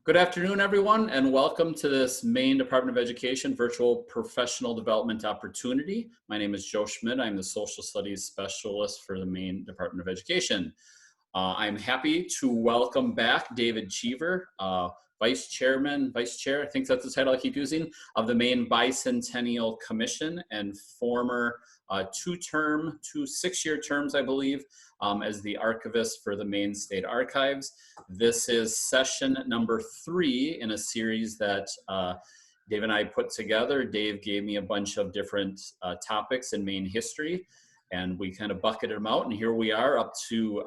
Good afternoon, everyone, and welcome to this Maine Department of Education virtual professional development opportunity. My name is Joe Schmidt. I'm the Social Studies Specialist for the Maine Department of Education. I'm happy to welcome back David Cheever, Vice Chair, I think that's the title I keep using, of the Maine Bicentennial Commission and former two 6-year terms, I believe, as the archivist for the Maine State Archives. This is session number 3 in a series that Dave and I put together. Dave gave me a bunch of different topics in Maine history, and we kind of bucketed them out, and here we are up to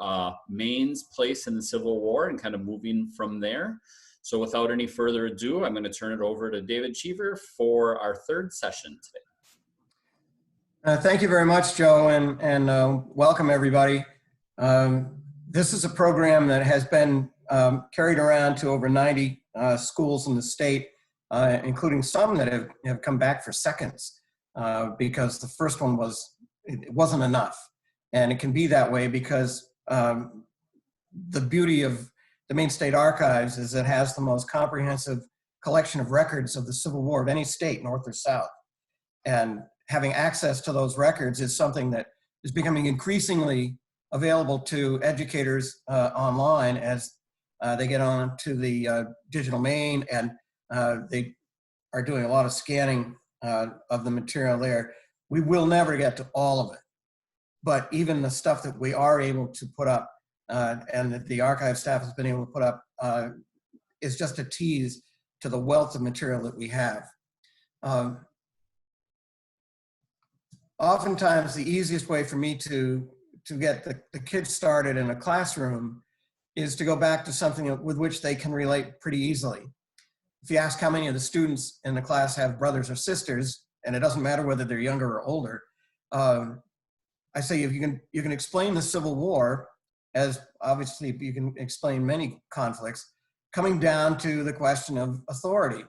Maine's place in the Civil War and kind of moving from there. So without any further ado, I'm going to turn it over to David Cheever for our third session today. Thank you very much, Joe, and welcome everybody. This is a program that has been carried around to over 90 schools in the state, including some that have come back for seconds because the first one wasn't enough. And it can be that way because the beauty of the Maine State Archives is it has the most comprehensive collection of records of the Civil War of any state, north or south. And having access to those records is something that is becoming increasingly available to educators online as they get on to the digital Maine, and they are doing a lot of scanning of the material there. We will never get to all of it, but even the stuff that we are able to put up and that the archive staff has been able to put up is just a tease to the wealth of material that we have. Oftentimes, the easiest way for me to get the kids started in a classroom is to go back to something with which they can relate pretty easily. If you ask how many of the students in the class have brothers or sisters, and it doesn't matter whether they're younger or older, I say if you can explain the Civil War, as obviously you can explain many conflicts, coming down to the question of authority.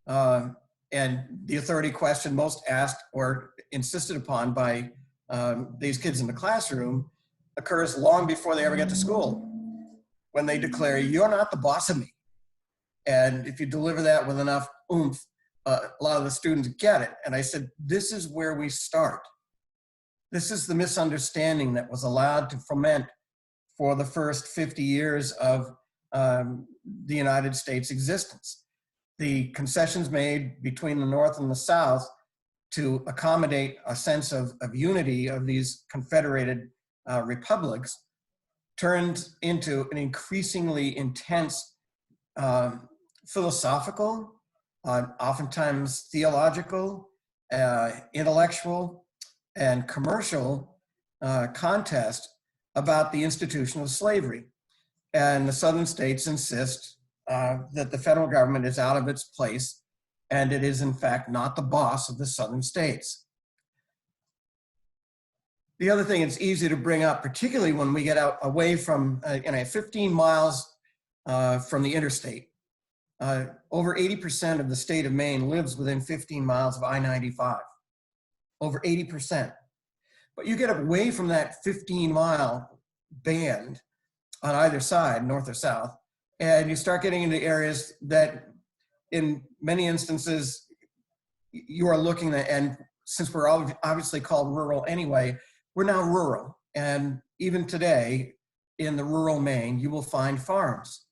And the authority question most asked or insisted upon by these kids in the classroom occurs long before they ever get to school, when they declare, "You're not the boss of me." And if you deliver that with enough oomph, a lot of the students get it. And I said, this is where we start. This is the misunderstanding that was allowed to foment for the first 50 years of the United States existence. The concessions made between the North and the South to accommodate a sense of unity of these confederated republics turned into an increasingly intense philosophical, oftentimes theological, intellectual, and commercial contest about the institution of slavery. And the southern states insist that the federal government is out of its place, and it is in fact not the boss of the southern states. The other thing it's easy to bring up, particularly when we get out away from 15 miles from the interstate. Over 80% of the state of Maine lives within 15 miles of I-95. Over 80%. But you get away from that 15-mile band on either side, north or south, and you start getting into areas that in many instances you are looking at, and since we're obviously called rural anyway, we're now rural. And even today in the rural Maine, you will find farms.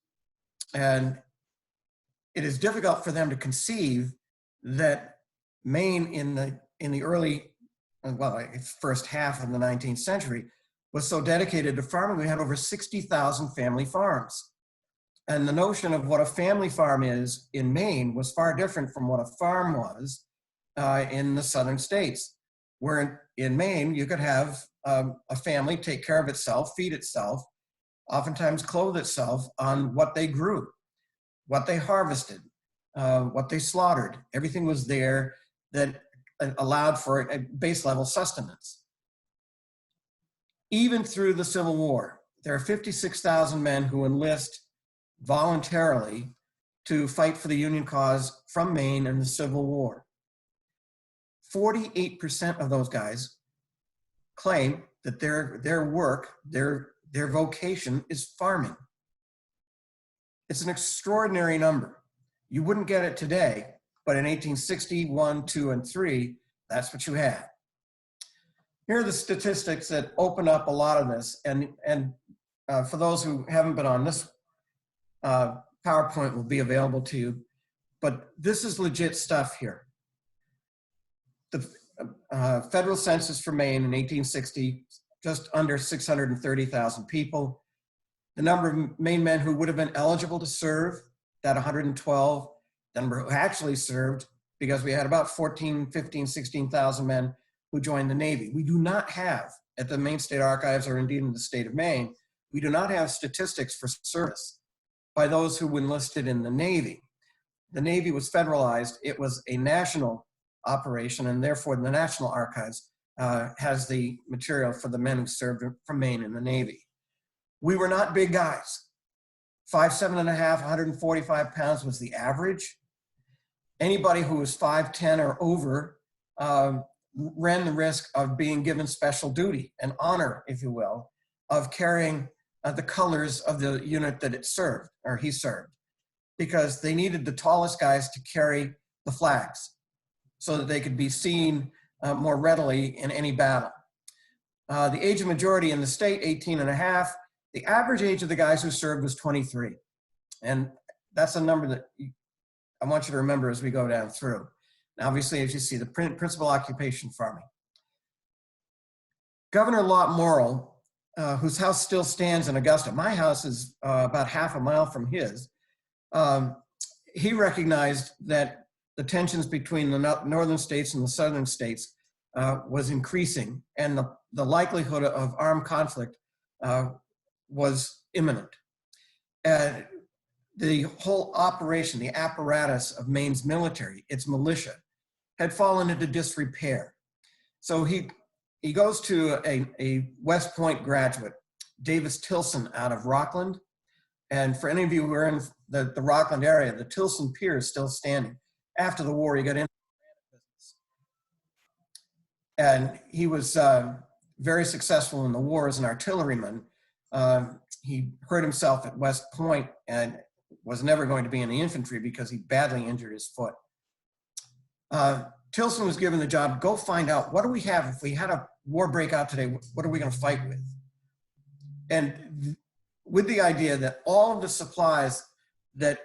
And it is difficult for them to conceive that Maine in the early, first half of the 19th century was so dedicated to farming. We had over 60,000 family farms. And the notion of what a family farm is in Maine was far different from what a farm was in the southern states, where in Maine you could have a family take care of itself, feed itself, oftentimes clothe itself on what they grew, what they harvested, what they slaughtered. Everything was there that allowed for a base level sustenance. Even through the Civil War, there are 56,000 men who enlist voluntarily to fight for the Union cause from Maine in the Civil War. 48% of those guys claim that their work, their vocation is farming. It's an extraordinary number. You wouldn't get it today, but in 1860, 1, 2, and 3, that's what you had. Here are the statistics that open up a lot of this. And for those who haven't been on, this PowerPoint will be available to you. But this is legit stuff here. The federal census for Maine in 1860, just under 630,000 people. The number of Maine men who would have been eligible to serve, that 112. The number who actually served, because we had about 14, 15, 16,000 men who joined the Navy. We do not have, at the Maine State Archives or indeed in the state of Maine, we do not have statistics for service by those who enlisted in the Navy. The Navy was federalized. It was a national operation, and therefore the National Archives has the material for the men who served from Maine in the Navy. We were not big guys. 5'7.5", 145 pounds was the average. Anybody who was 5'10" or over ran the risk of being given special duty, an honor, if you will, of carrying the colors of the unit that it served, or he served, because they needed the tallest guys to carry the flags so that they could be seen more readily in any battle. The age of majority in the state, 18.5. The average age of the guys who served was 23. And that's a number that I want you to remember as we go down through. Now, obviously, as you see, the principal occupation, farming. Governor Lot Morrill, whose house still stands in Augusta, my house is about half a mile from his, he recognized that the tensions between the northern states and the southern states was increasing, and the likelihood of armed conflict was imminent. The whole operation, the apparatus of Maine's military, its militia, had fallen into disrepair. So he goes to a West Point graduate, Davis Tilson, out of Rockland. And for any of you who are in the Rockland area, the Tilson Pier is still standing. After the war, he got into the business. And he was very successful in the war as an artilleryman. He hurt himself at West Point and was never going to be in the infantry because he badly injured his foot. Tilson was given the job, go find out, what do we have? If we had a war break out today, what are we going to fight with? And with the idea that all of the supplies that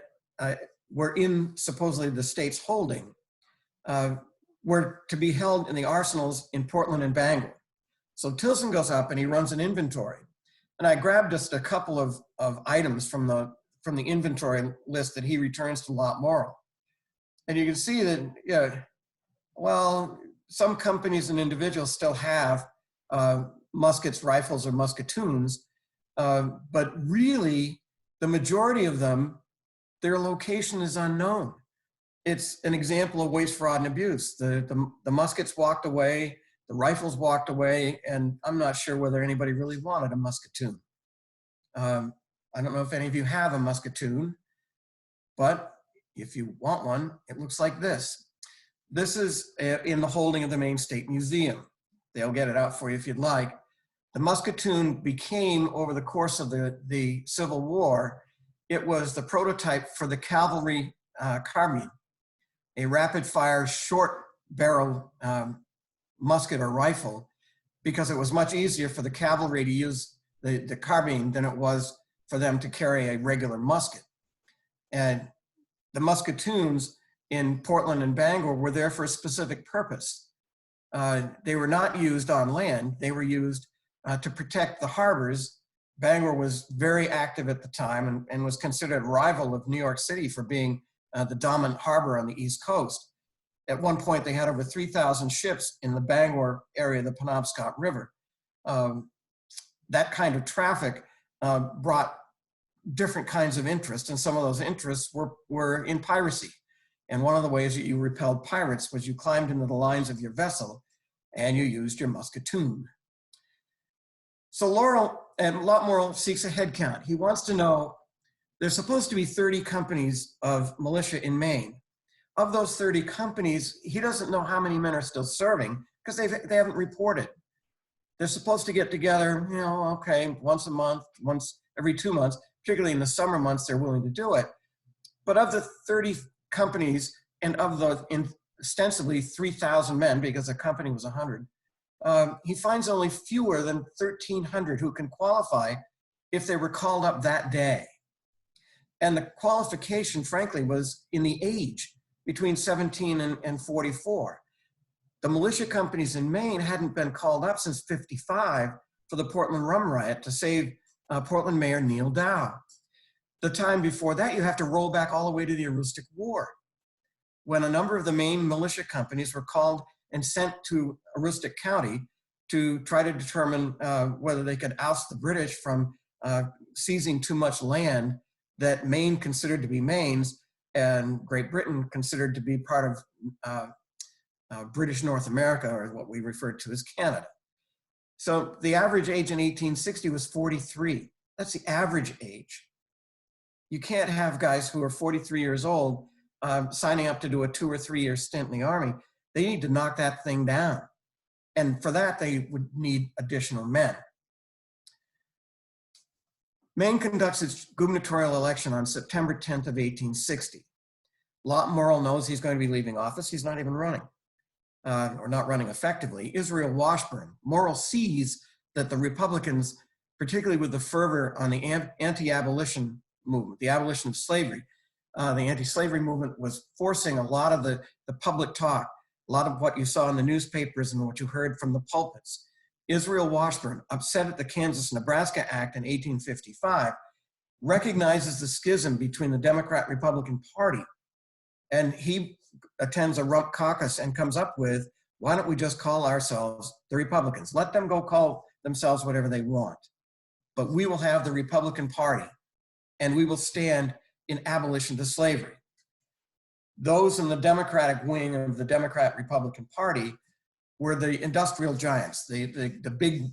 were in supposedly the state's holding were to be held in the arsenals in Portland and Bangor. So Tilson goes up and he runs an inventory. And I grabbed just a couple of items from the inventory list that he returns to Lot Morrill. And you can see that, well, some companies and individuals still have muskets, rifles, or musketoons, but really the majority of them, their location is unknown. It's an example of waste, fraud, and abuse. The muskets walked away, the rifles walked away, and I'm not sure whether anybody really wanted a musketoon. I don't know if any of you have a musketoon, but if you want one, it looks like this. This is in the holding of the Maine State Museum. They'll get it out for you if you'd like. The musketoon became, over the course of the Civil War, it was the prototype for the cavalry carbine, a rapid-fire, short-barrel musket or rifle, because it was much easier for the cavalry to use the carbine than it was for them to carry a regular musket. And the musketoons in Portland and Bangor were there for a specific purpose. They were not used on land. They were used to protect the harbors. Bangor was very active at the time and was considered a rival of New York City for being the dominant harbor on the East Coast. At one point, they had over 3,000 ships in the Bangor area of the Penobscot River. That kind of traffic brought different kinds of interest, and some of those interests were in piracy. And one of the ways that you repelled pirates was you climbed into the lines of your vessel and you used your musketoon. So Lot Morrill seeks a head count. He wants to know, there's supposed to be 30 companies of militia in Maine. Of those 30 companies, he doesn't know how many men are still serving because they haven't reported. They're supposed to get together, okay, once a month, once every 2 months, particularly in the summer months, they're willing to do it. But of the 30 companies and of the ostensibly 3,000 men, because the company was 100, he finds only fewer than 1,300 who can qualify if they were called up that day. And the qualification, frankly, was in the age between 17 and 44. The militia companies in Maine hadn't been called up since 55 for the Portland rum riot to save Portland Mayor Neil Dow. The time before that, you have to roll back all the way to the Aroostook War, when a number of the Maine militia companies were called and sent to Aroostook County to try to determine whether they could oust the British from seizing too much land that Maine considered to be Maine's and Great Britain considered to be part of British North America, or what we refer to as Canada. So the average age in 1860 was 43. That's the average age. You can't have guys who are 43 years old signing up to do a 2 or 3 year stint in the Army. They need to knock that thing down. And for that, they would need additional men. Maine conducts its gubernatorial election on September 10th of 1860. Lott Morrill knows he's going to be leaving office. He's not even running, or not running effectively. Israel Washburn. Morrill sees that the Republicans, particularly with the fervor on the anti-abolition movement, the abolition of slavery, the anti-slavery movement was forcing a lot of the public talk, a lot of what you saw in the newspapers and what you heard from the pulpits. Israel Washburn, upset at the Kansas-Nebraska Act in 1855, recognizes the schism between the Democrat-Republican Party. And he attends a rump caucus and comes up with, why don't we just call ourselves the Republicans? Let them go call themselves whatever they want. But we will have the Republican Party, and we will stand in abolition to slavery. Those in the Democratic wing of the Democrat-Republican Party were the industrial giants, the big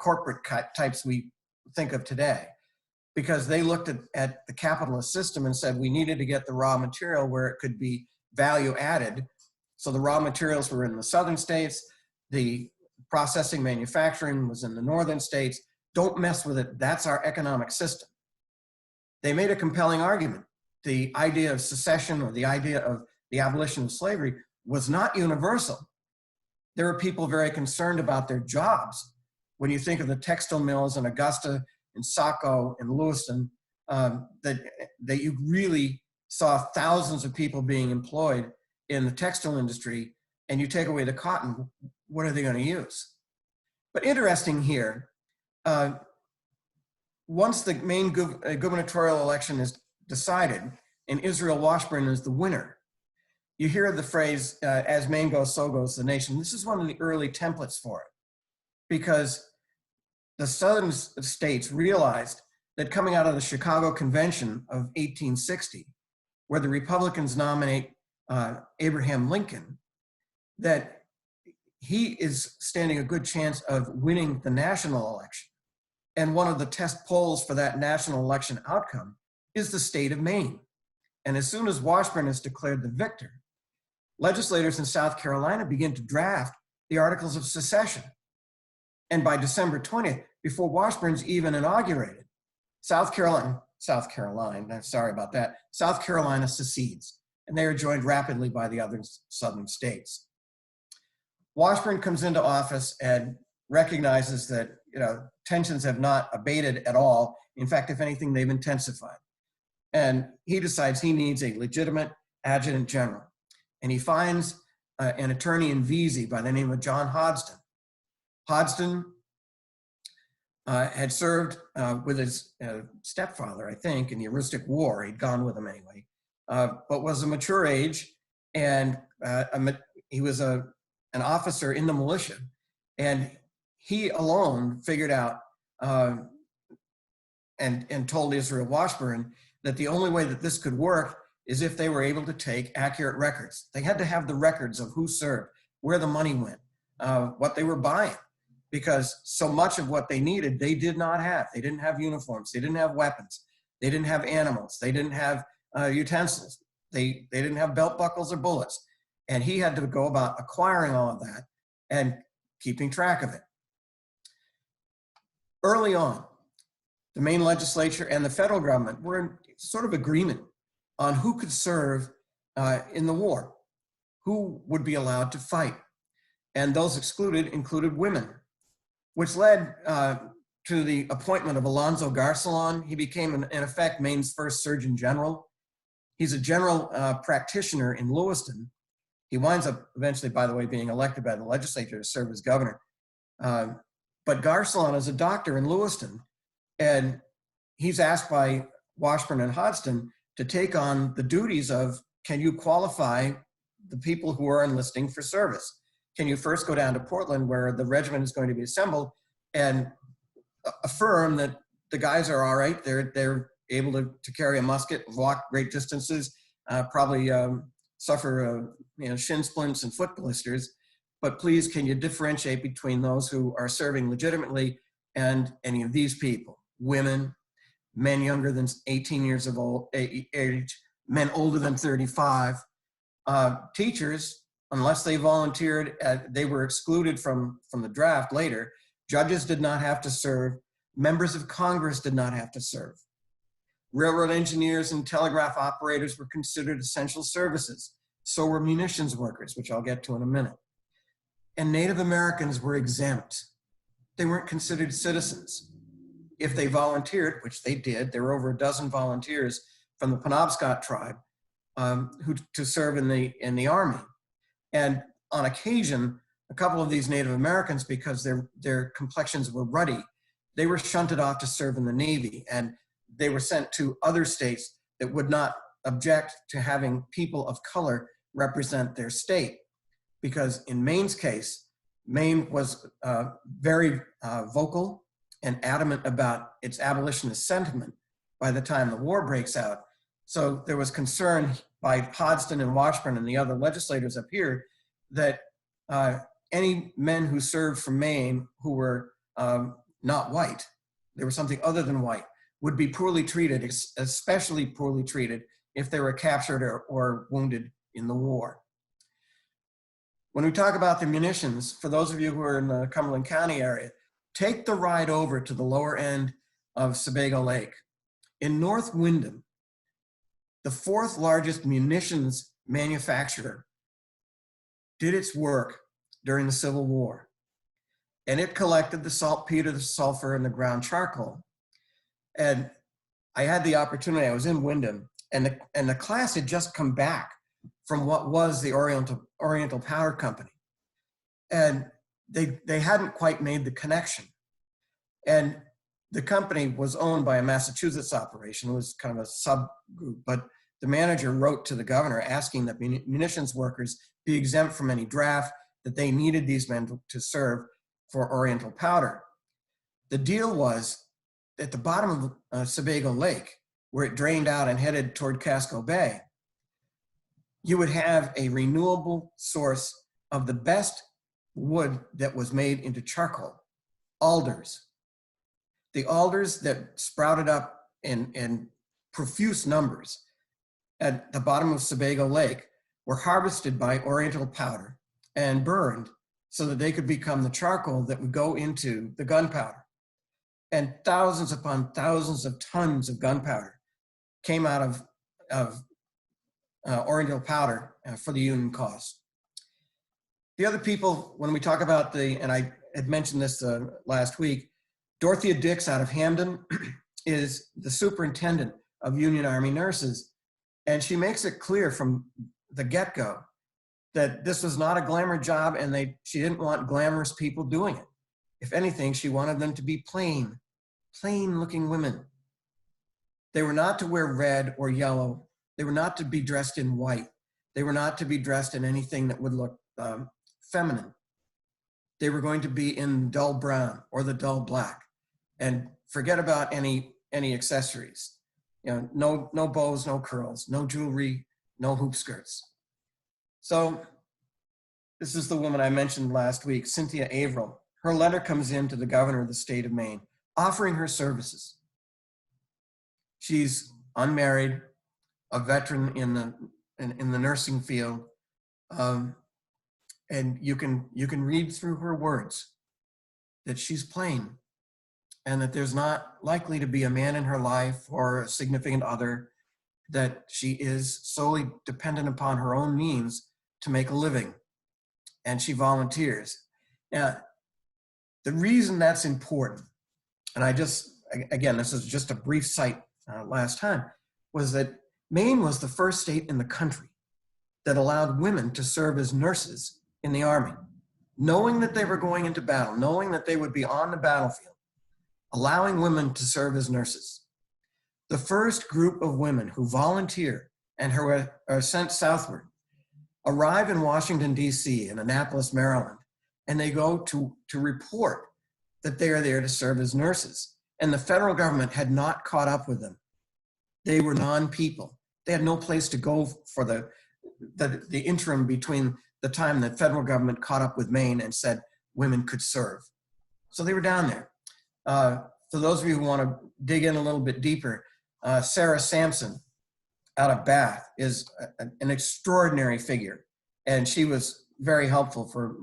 corporate types we think of today, because they looked at the capitalist system and said we needed to get the raw material where it could be value added. So the raw materials were in the southern states, the processing manufacturing was in the northern states. Don't mess with it, that's our economic system. They made a compelling argument. The idea of secession or the idea of the abolition of slavery was not universal. There were people very concerned about their jobs. When you think of the textile mills in Augusta, in Saco, in Lewiston, that you really saw thousands of people being employed in the textile industry, and you take away the cotton, what are they going to use? But interesting here, once the Maine gubernatorial election is decided and Israel Washburn is the winner, you hear the phrase, as Maine goes, so goes the nation. This is one of the early templates for it, because the southern states realized that coming out of the Chicago Convention of 1860, where the Republicans nominate Abraham Lincoln, that he is standing a good chance of winning the national election. And one of the test polls for that national election outcome is the state of Maine. And as soon as Washburn is declared the victor, legislators in South Carolina begin to draft the Articles of Secession. And by December 20th, before Washburn's even inaugurated, South Carolina secedes, and they are joined rapidly by the other southern states. Washburn comes into office and recognizes that tensions have not abated at all. In fact, if anything, they've intensified. And he decides he needs a legitimate adjutant general. And he finds an attorney in Vesey by the name of John Hodgson. Hodgson had served with his stepfather, I think, in the Aroostook War. He'd gone with him anyway, but was a mature age, and he was an officer in the militia. And he alone figured out and told Israel Washburn that the only way that this could work is if they were able to take accurate records. They had to have the records of who served, where the money went, what they were buying, because so much of what they needed, they did not have. They didn't have uniforms. They didn't have weapons. They didn't have animals. They didn't have utensils. They didn't have belt buckles or bullets. And he had to go about acquiring all of that and keeping track of it. Early on, the Maine legislature and the federal government were in sort of agreement on who could serve in the war, who would be allowed to fight. And those excluded included women, which led to the appointment of Alonzo Garcelon. He became, in effect, Maine's first Surgeon General. He's a general practitioner in Lewiston. He winds up eventually, by the way, being elected by the legislature to serve as governor. But Garcelon is a doctor in Lewiston, and he's asked by Washburn and Hodgson to take on the duties of, can you qualify the people who are enlisting for service? Can you first go down to Portland, where the regiment is going to be assembled, and affirm that the guys are all right, they're able to carry a musket, walk great distances, probably suffer shin splints and foot blisters, but please, can you differentiate between those who are serving legitimately and any of these people? Women, men younger than 18 years of age, men older than 35, teachers, unless they volunteered, they were excluded from the draft later. Judges did not have to serve. Members of Congress did not have to serve. Railroad engineers and telegraph operators were considered essential services. So were munitions workers, which I'll get to in a minute. And Native Americans were exempt. They weren't considered citizens. If they volunteered, which they did, there were over a dozen volunteers from the Penobscot tribe to serve in the army. And on occasion, a couple of these Native Americans, because their complexions were ruddy, they were shunted off to serve in the Navy, and they were sent to other states that would not object to having people of color represent their state. Because in Maine's case, Maine was very vocal and adamant about its abolitionist sentiment by the time the war breaks out. So there was concern by Hodgson and Washburn and the other legislators up here that any men who served for Maine who were not white, they were something other than white, would be poorly treated, especially poorly treated if they were captured or wounded in the war. When we talk about the munitions, for those of you who are in the Cumberland County area, take the ride over to the lower end of Sebago Lake. In North Windham, the fourth largest munitions manufacturer did its work during the Civil War. And it collected the saltpeter, the sulfur, and the ground charcoal. And I had the opportunity, I was in Windham, and the class had just come back from what was the Oriental Powder Company. And they hadn't quite made the connection. And the company was owned by a Massachusetts operation. It was kind of a subgroup, but the manager wrote to the governor asking that munitions workers be exempt from any draft, that they needed these men to serve for Oriental Powder. The deal was at the bottom of Sebago Lake, where it drained out and headed toward Casco Bay, you would have a renewable source of the best wood that was made into charcoal, alders. The alders that sprouted up in profuse numbers at the bottom of Sebago Lake were harvested by Oriental Powder and burned so that they could become the charcoal that would go into the gunpowder. And thousands upon thousands of tons of gunpowder came out of Oriental Powder for the Union cause. The other people, when we talk about and I had mentioned this last week, Dorothea Dix out of Hamden is the superintendent of Union Army nurses. And she makes it clear from the get-go that this was not a glamour job, and she didn't want glamorous people doing it. If anything, she wanted them to be plain looking women. They were not to wear red or yellow. They were not to be dressed in white. They were not to be dressed in anything that would look feminine. They were going to be in dull brown or the dull black, and forget about any accessories. No bows, no curls, no jewelry, no hoop skirts. So this is the woman I mentioned last week, Cynthia Averill. Her letter comes in to the governor of the state of Maine, offering her services. She's unmarried, a veteran in the nursing field, and you can read through her words that she's plain. and that there's not likely to be a man in her life or a significant other, that she is solely dependent upon her own means to make a living, and she volunteers. Now, the reason that's important, and again, this is just a brief cite last time, was that Maine was the first state in the country that allowed women to serve as nurses in the Army, knowing that they were going into battle, knowing that they would be on the battlefield, allowing women to serve as nurses. The first group of women who volunteer and who are sent southward arrive in Washington, D.C., in Annapolis, Maryland, and they go to report that they are there to serve as nurses. And the federal government had not caught up with them. They were non-people. They had no place to go for the interim between the time the federal government caught up with Maine and said women could serve. So they were down there. For those of you who want to dig in a little bit deeper, Sarah Sampson out of Bath is an extraordinary figure. And she was very helpful for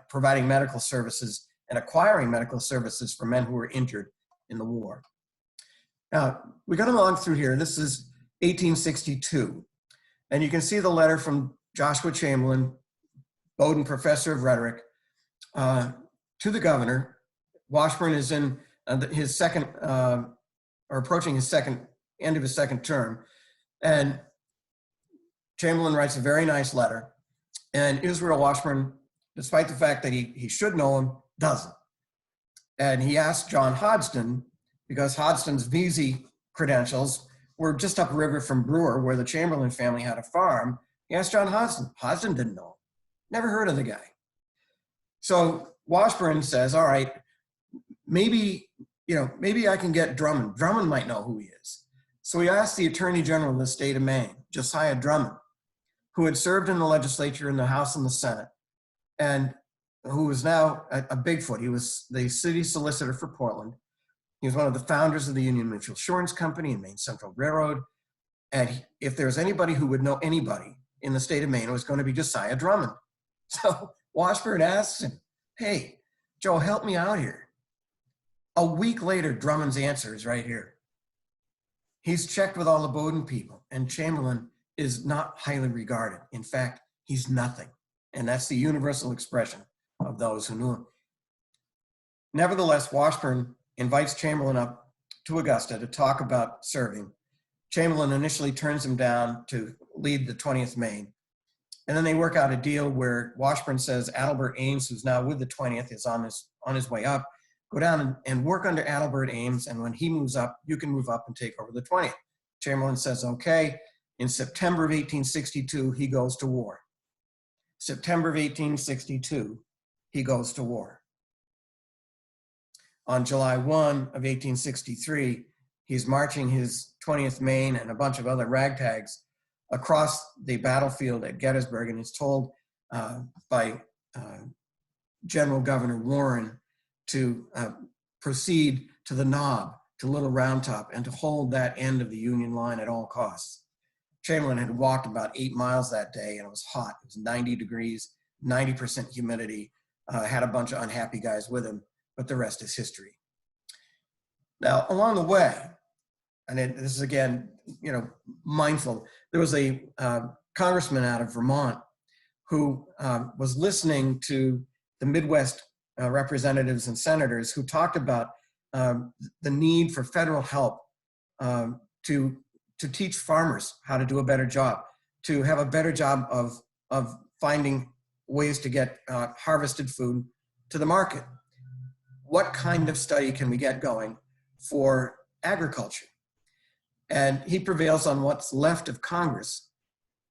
providing medical services and acquiring medical services for men who were injured in the war. Now, we got along through here. This is 1862. And you can see the letter from Joshua Chamberlain, Bowdoin Professor of Rhetoric, to the governor. Washburn is in his second, or approaching his end of his second term. And Chamberlain writes a very nice letter. And Israel Washburn, despite the fact that he should know him, doesn't. And he asked John Hodgson, because Hodgson's Vesey credentials were just upriver from Brewer, where the Chamberlain family had a farm. He asked John Hodgson. Hodgson didn't know him. Never heard of the guy. So Washburn says, all right, maybe I can get Drummond. Drummond might know who he is. So he asked the Attorney General of the state of Maine, Josiah Drummond, who had served in the legislature, in the House and the Senate, and who was now a Bigfoot. He was the city solicitor for Portland. He was one of the founders of the Union Mutual Insurance Company and Maine Central Railroad. And if there was anybody who would know anybody in the state of Maine, it was going to be Josiah Drummond. So Washburn asks him, hey, Joe, help me out here. A week later, Drummond's answer is right here. He's checked with all the Bowdoin people, and Chamberlain is not highly regarded. In fact, he's nothing. And that's the universal expression of those who knew him. Nevertheless, Washburn invites Chamberlain up to Augusta to talk about serving. Chamberlain initially turns him down to lead the 20th Maine. And then they work out a deal where Washburn says Adelbert Ames, who's now with the 20th, is on his way up. Go down and work under Adelbert Ames, and when he moves up, you can move up and take over the 20th. Chamberlain says, okay. In September of 1862, he goes to war. September of 1862, he goes to war. On July 1 of 1863, he's marching his 20th Maine and a bunch of other ragtags across the battlefield at Gettysburg, and is told by General Governor Warren to proceed to the Knob, to Little Round Top, and to hold that end of the Union line at all costs. Chamberlain had walked about 8 miles that day, and it was hot. It was 90 degrees, 90% humidity, had a bunch of unhappy guys with him, but the rest is history. Now, along the way, and this is again, mindful, there was a congressman out of Vermont who was listening to the Midwest representatives and senators who talked about the need for federal help to teach farmers how to do a better job, to have a better job of finding ways to get harvested food to the market. What kind of study can we get going for agriculture? And he prevails on what's left of Congress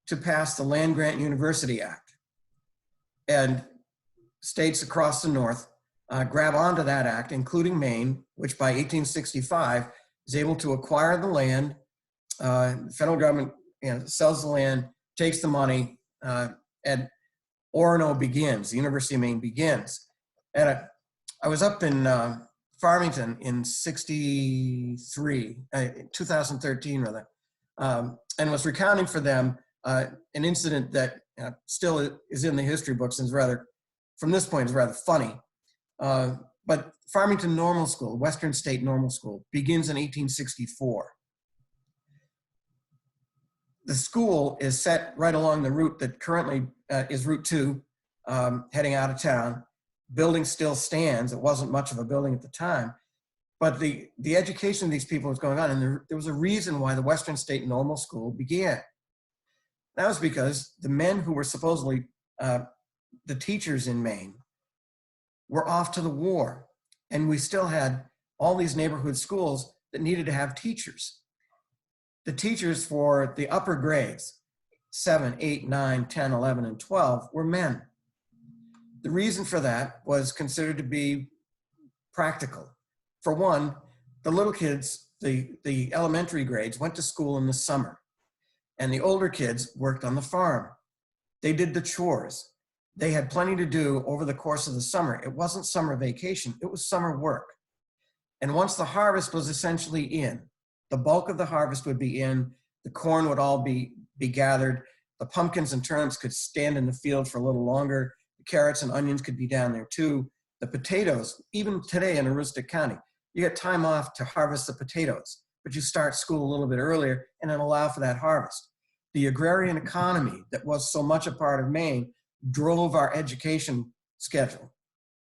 to pass the Land Grant University Act. And states across the North grab onto that act, including Maine, which by 1865 is able to acquire the land. The federal government sells the land, takes the money, and Orono begins, the University of Maine begins. And I was up in Farmington in 2013 rather, and was recounting for them an incident that still is in the history books and from this point is rather funny. But Farmington Normal School, Western State Normal School, begins in 1864. The school is set right along the route that currently is Route 2, heading out of town. Building still stands. It wasn't much of a building at the time, but the education of these people was going on, and there was a reason why the Western State Normal School began. That was because the men who were supposedly the teachers in Maine were off to the war, and we still had all these neighborhood schools that needed to have teachers. The teachers for the upper grades, 7, 8, 9, 10, 11, and 12, were men. The reason for that was considered to be practical. For one, the little kids, the elementary grades, went to school in the summer, and the older kids worked on the farm. They did the chores. They had plenty to do over the course of the summer. It wasn't summer vacation, it was summer work. And once the harvest was essentially in, the bulk of the harvest would be in, the corn would all be gathered, the pumpkins and turnips could stand in the field for a little longer, the carrots and onions could be down there too, the potatoes, even today in Aroostook County, you get time off to harvest the potatoes, but you start school a little bit earlier and then allow for that harvest. The agrarian economy that was so much a part of Maine drove our education schedule.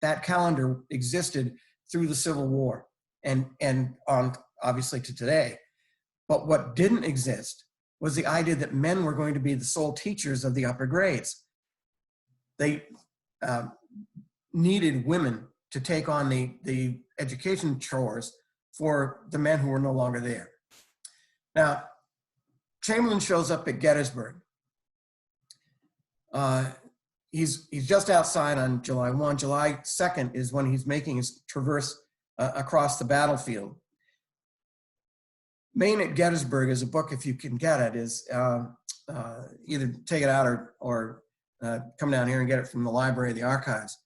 That calendar existed through the Civil War and on obviously to today. But what didn't exist was the idea that men were going to be the sole teachers of the upper grades. They needed women to take on the education chores for the men who were no longer there. Now, Chamberlain shows up at Gettysburg. He's just outside on July 1. July 2nd is when he's making his traverse across the battlefield. Maine at Gettysburg is a book, if you can get it, is either take it out or come down here and get it from the library of the archives.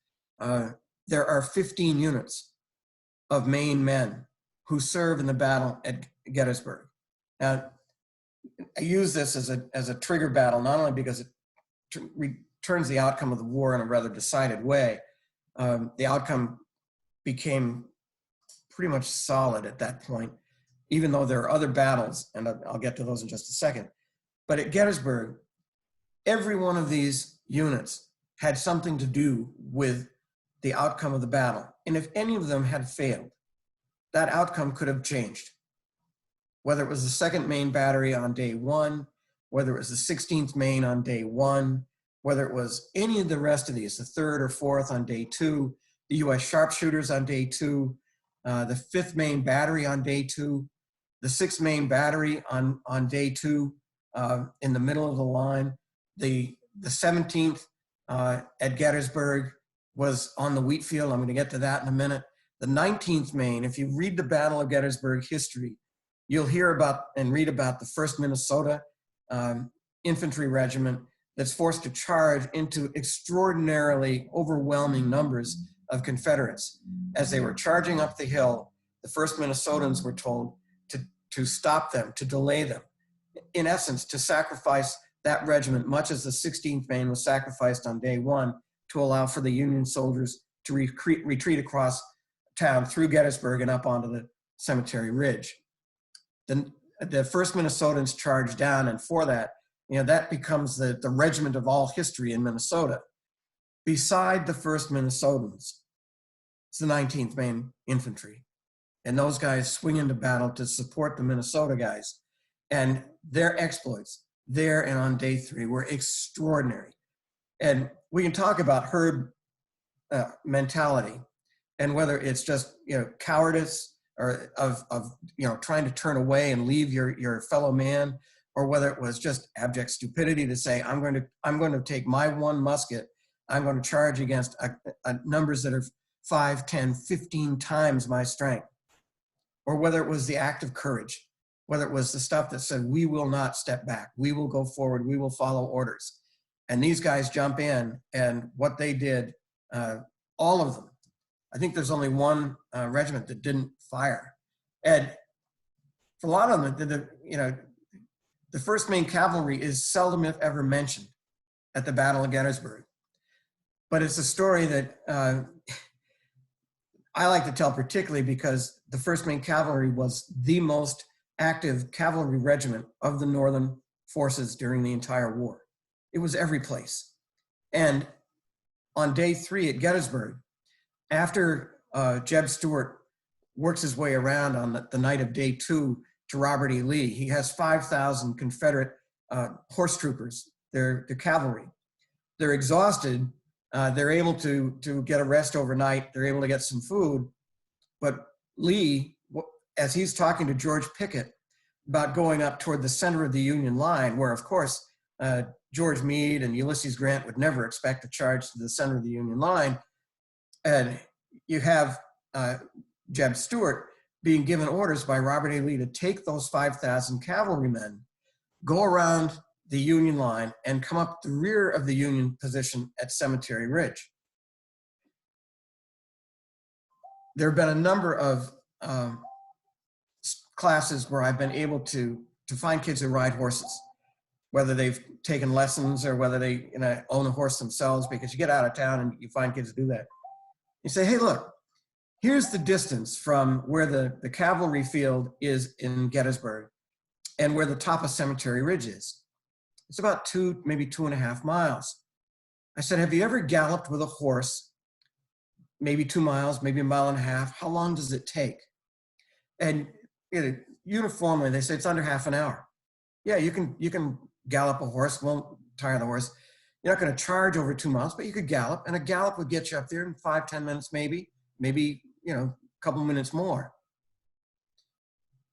There are 15 units of Maine men who serve in the battle at Gettysburg. Now, I use this as a trigger battle, not only because it returns the outcome of the war in a rather decided way. The outcome became pretty much solid at that point, even though there are other battles, and I'll get to those in just a second. But at Gettysburg, every one of these units had something to do with the outcome of the battle. And if any of them had failed, that outcome could have changed. Whether it was the 2nd Maine Battery on day 1, whether it was the 16th Maine on day 1, whether it was any of the rest of these, the 3rd or 4th on day 2, the US Sharpshooters on day 2, the 5th Maine Battery on day 2, the 6th Maine Battery on day 2 in the middle of the line, the 17th at Gettysburg was on the wheat field. I'm going to get to that in a minute. The 19th Maine, if you read the Battle of Gettysburg history, you'll hear about and read about the 1st Minnesota Infantry Regiment that's forced to charge into extraordinarily overwhelming numbers of Confederates. As they were charging up the hill, the 1st Minnesotans were told to stop them, to delay them. In essence, to sacrifice that regiment, much as the 16th Maine was sacrificed on day 1 to allow for the Union soldiers to retreat across town through Gettysburg and up onto the Cemetery Ridge. The 1st Minnesotans charged down, and for that, that becomes the regiment of all history in Minnesota. Beside the 1st Minnesotans, it's the 19th Maine Infantry. And those guys swing into battle to support the Minnesota guys. And their exploits there and on day 3 were extraordinary. And we can talk about herd mentality and whether it's just cowardice or of trying to turn away and leave your fellow man, or whether it was just abject stupidity to say, I'm going to take my one musket, I'm going to charge against numbers that are 5, 10, 15 times my strength. Or whether it was the act of courage, whether it was the stuff that said, we will not step back, we will go forward, we will follow orders. And these guys jump in, and what they did, all of them, I think there's only one regiment that didn't fire. And for a lot of them, the 1st Maine Cavalry is seldom if ever mentioned at the Battle of Gettysburg. But it's a story that I like to tell particularly because the 1st Maine Cavalry was the most active cavalry regiment of the Northern forces during the entire war. It was every place. And on day 3 at Gettysburg, after Jeb Stuart works his way around on the night of day 2 to Robert E. Lee, he has 5,000 Confederate horse troopers. They're the cavalry. They're exhausted. They're able to get a rest overnight. They're able to get some food. But Lee, as he's talking to George Pickett about going up toward the center of the Union line, where of course George Meade and Ulysses Grant would never expect to charge to the center of the Union line, and you have Jeb Stuart being given orders by Robert A. Lee to take those 5,000 cavalrymen, go around the Union line, and come up the rear of the Union position at Cemetery Ridge. There have been a number of classes where I've been able to find kids who ride horses, whether they've taken lessons or whether they own a horse themselves, because you get out of town and you find kids who do that. You say, hey, look, here's the distance from where the cavalry field is in Gettysburg and where the top of Cemetery Ridge is. It's about maybe 2.5 miles. I said, have you ever galloped with a horse, maybe 2 miles, maybe 1.5 miles? How long does it take? And uniformly, they say it's under half an hour. Yeah, you can gallop a horse, won't tire the horse. You're not going to charge over 2 miles, but you could gallop, and a gallop would get you up there in 5-10 minutes, maybe a couple minutes more.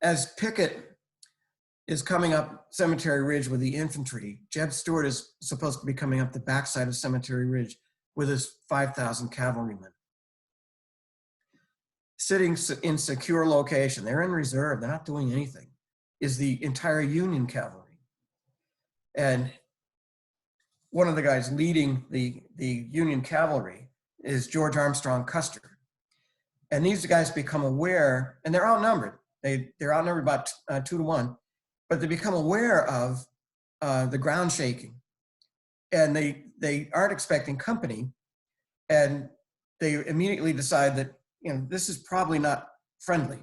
As Pickett is coming up Cemetery Ridge with the infantry, Jeb Stuart is supposed to be coming up the backside of Cemetery Ridge with his 5,000 cavalrymen. Sitting in secure location, they're in reserve, they're not doing anything, is the entire Union cavalry. And one of the guys leading the Union cavalry is George Armstrong Custer. And these guys become aware, and they're outnumbered. They're outnumbered about 2 to 1, but they become aware of the ground shaking. And they aren't expecting company. And they immediately decide that, this is probably not friendly.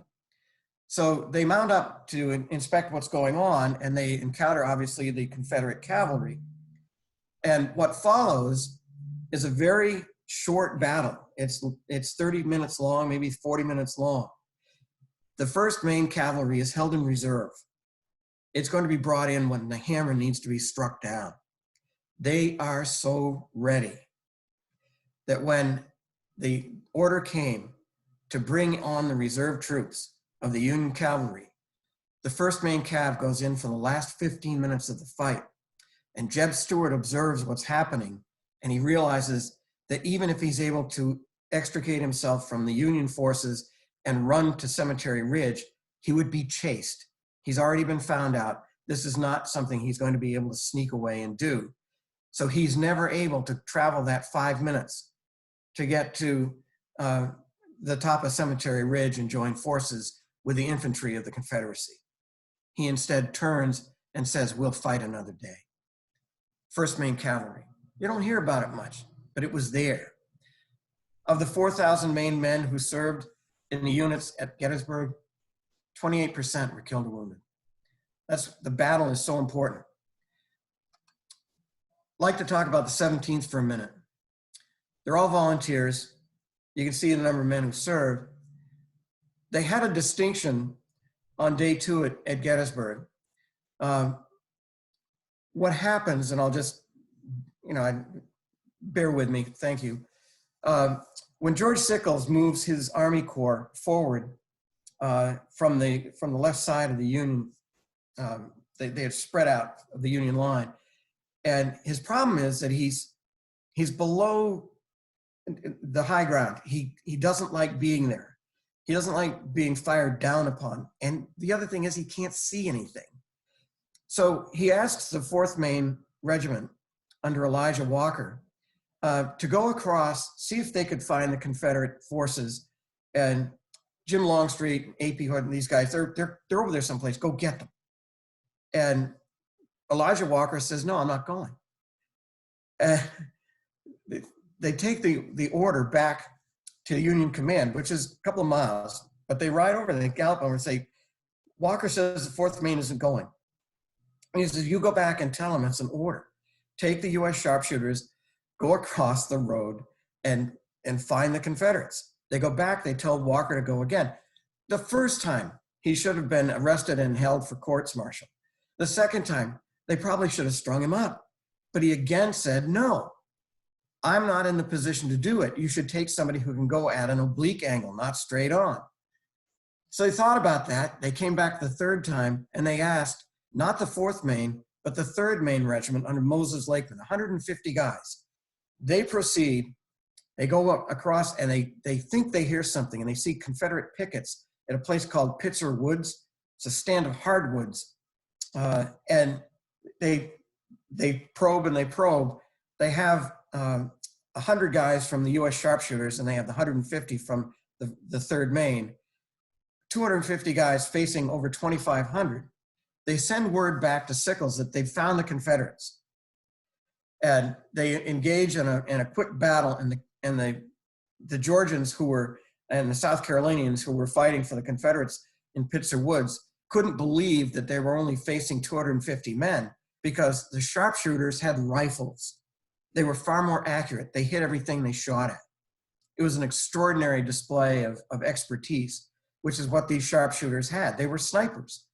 So they mount up to inspect what's going on, and they encounter, obviously, the Confederate cavalry. And what follows is a very short battle. It's 30 minutes long, maybe 40 minutes long. The 1st Maine Cavalry is held in reserve. It's going to be brought in when the hammer needs to be struck down. They are so ready that when the order came to bring on the reserve troops of the Union Cavalry, the 1st Maine Cav goes in for the last 15 minutes of the fight. And Jeb Stuart observes what's happening, and he realizes that even if he's able to extricate himself from the Union forces and run to Cemetery Ridge, he would be chased. He's already been found out. This is not something he's going to be able to sneak away and do. So he's never able to travel that 5 minutes to get to the top of Cemetery Ridge and join forces with the infantry of the Confederacy. He instead turns and says, we'll fight another day. 1st Maine Cavalry. You don't hear about it much, but it was there. Of the 4,000 Maine men who served in the units at Gettysburg, 28% were killed or wounded. The battle is so important. I'd like to talk about the 17th for a minute. They're all volunteers. You can see the number of men who served. They had a distinction on day 2 at Gettysburg. What happens, and I'll just, bear with me, thank you. When George Sickles moves his Army Corps forward from the left side of the Union, they had spread out of the Union line. And his problem is that he's below the high ground. He doesn't like being there. He doesn't like being fired down upon. And the other thing is he can't see anything. So he asks the 4th Maine Regiment under Elijah Walker to go across, see if they could find the Confederate forces. And Jim Longstreet, A.P. Hood, and these guys, they're over there someplace. Go get them. And Elijah Walker says, no, I'm not going. They take the order back to Union command, which is a couple of miles, but they ride over, they gallop over and say, Walker says the 4th Maine isn't going. And he says, you go back and tell him it's an order. Take the US sharpshooters, go across the road and find the Confederates. They go back, they tell Walker to go again. The first time, he should have been arrested and held for courts-martial. The second time, they probably should have strung him up. But he again said, no, I'm not in the position to do it. You should take somebody who can go at an oblique angle, not straight on. So they thought about that. They came back the third time and they asked, not the 4th Maine, but the 3rd Maine Regiment under Moses Lakeman, 150 guys. They proceed, they go up across and they think they hear something and they see Confederate pickets at a place called Pitzer Woods. It's a stand of hardwoods. And they probe and they probe. They have 100 guys from the US sharpshooters and they have the 150 from the 3rd Maine. 250 guys facing over 2,500. They send word back to Sickles that they've found the Confederates. And they engage in a quick battle, and the Georgians who were, and the South Carolinians who were fighting for the Confederates in Pitzer Woods couldn't believe that they were only facing 250 men because the sharpshooters had rifles. They were far more accurate. They hit everything they shot at. It was an extraordinary display of expertise, which is what these sharpshooters had. They were snipers.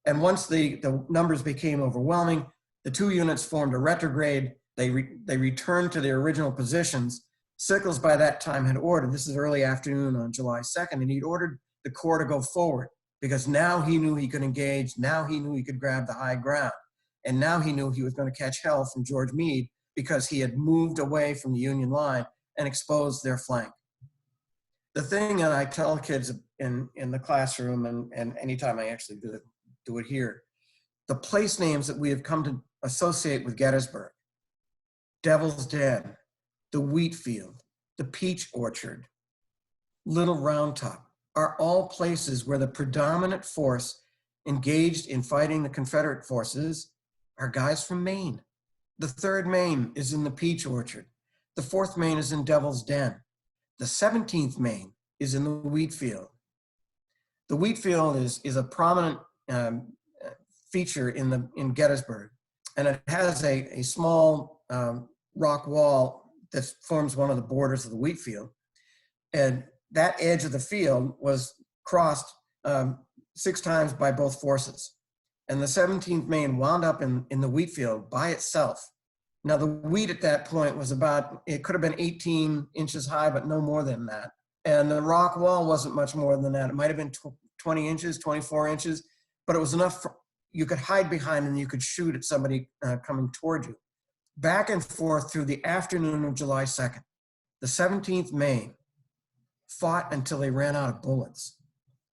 And once the numbers became overwhelming, the two units formed a retrograde. They returned to their original positions. Sickles by that time had ordered, this is early afternoon on July 2nd, and he'd ordered the Corps to go forward because now he knew he could engage, now he knew he could grab the high ground, and now he knew he was going to catch hell from George Meade because he had moved away from the Union line and exposed their flank. The thing that I tell kids in the classroom and anytime I actually do it here, the place names that we have come to associate with Gettysburg, Devil's Den, the wheat field, the peach orchard, Little Round Top, are all places where the predominant force engaged in fighting the Confederate forces are guys from Maine. The 3rd Maine is in the peach orchard. The 4th Maine is in Devil's Den. The 17th Maine is in the wheat field. The wheat field is a prominent feature in Gettysburg, and it has a small rock wall that forms one of the borders of the wheat field. And that edge of the field was crossed 6 times by both forces. And the 17th Maine wound up in the wheat field by itself. Now the wheat at that point was it could have been 18 inches high, but no more than that. And the rock wall wasn't much more than that. It might've been 20 inches, 24 inches, but it was enough you could hide behind and you could shoot at somebody coming toward you. Back and forth through the afternoon of July 2nd, the 17th Maine fought until they ran out of bullets.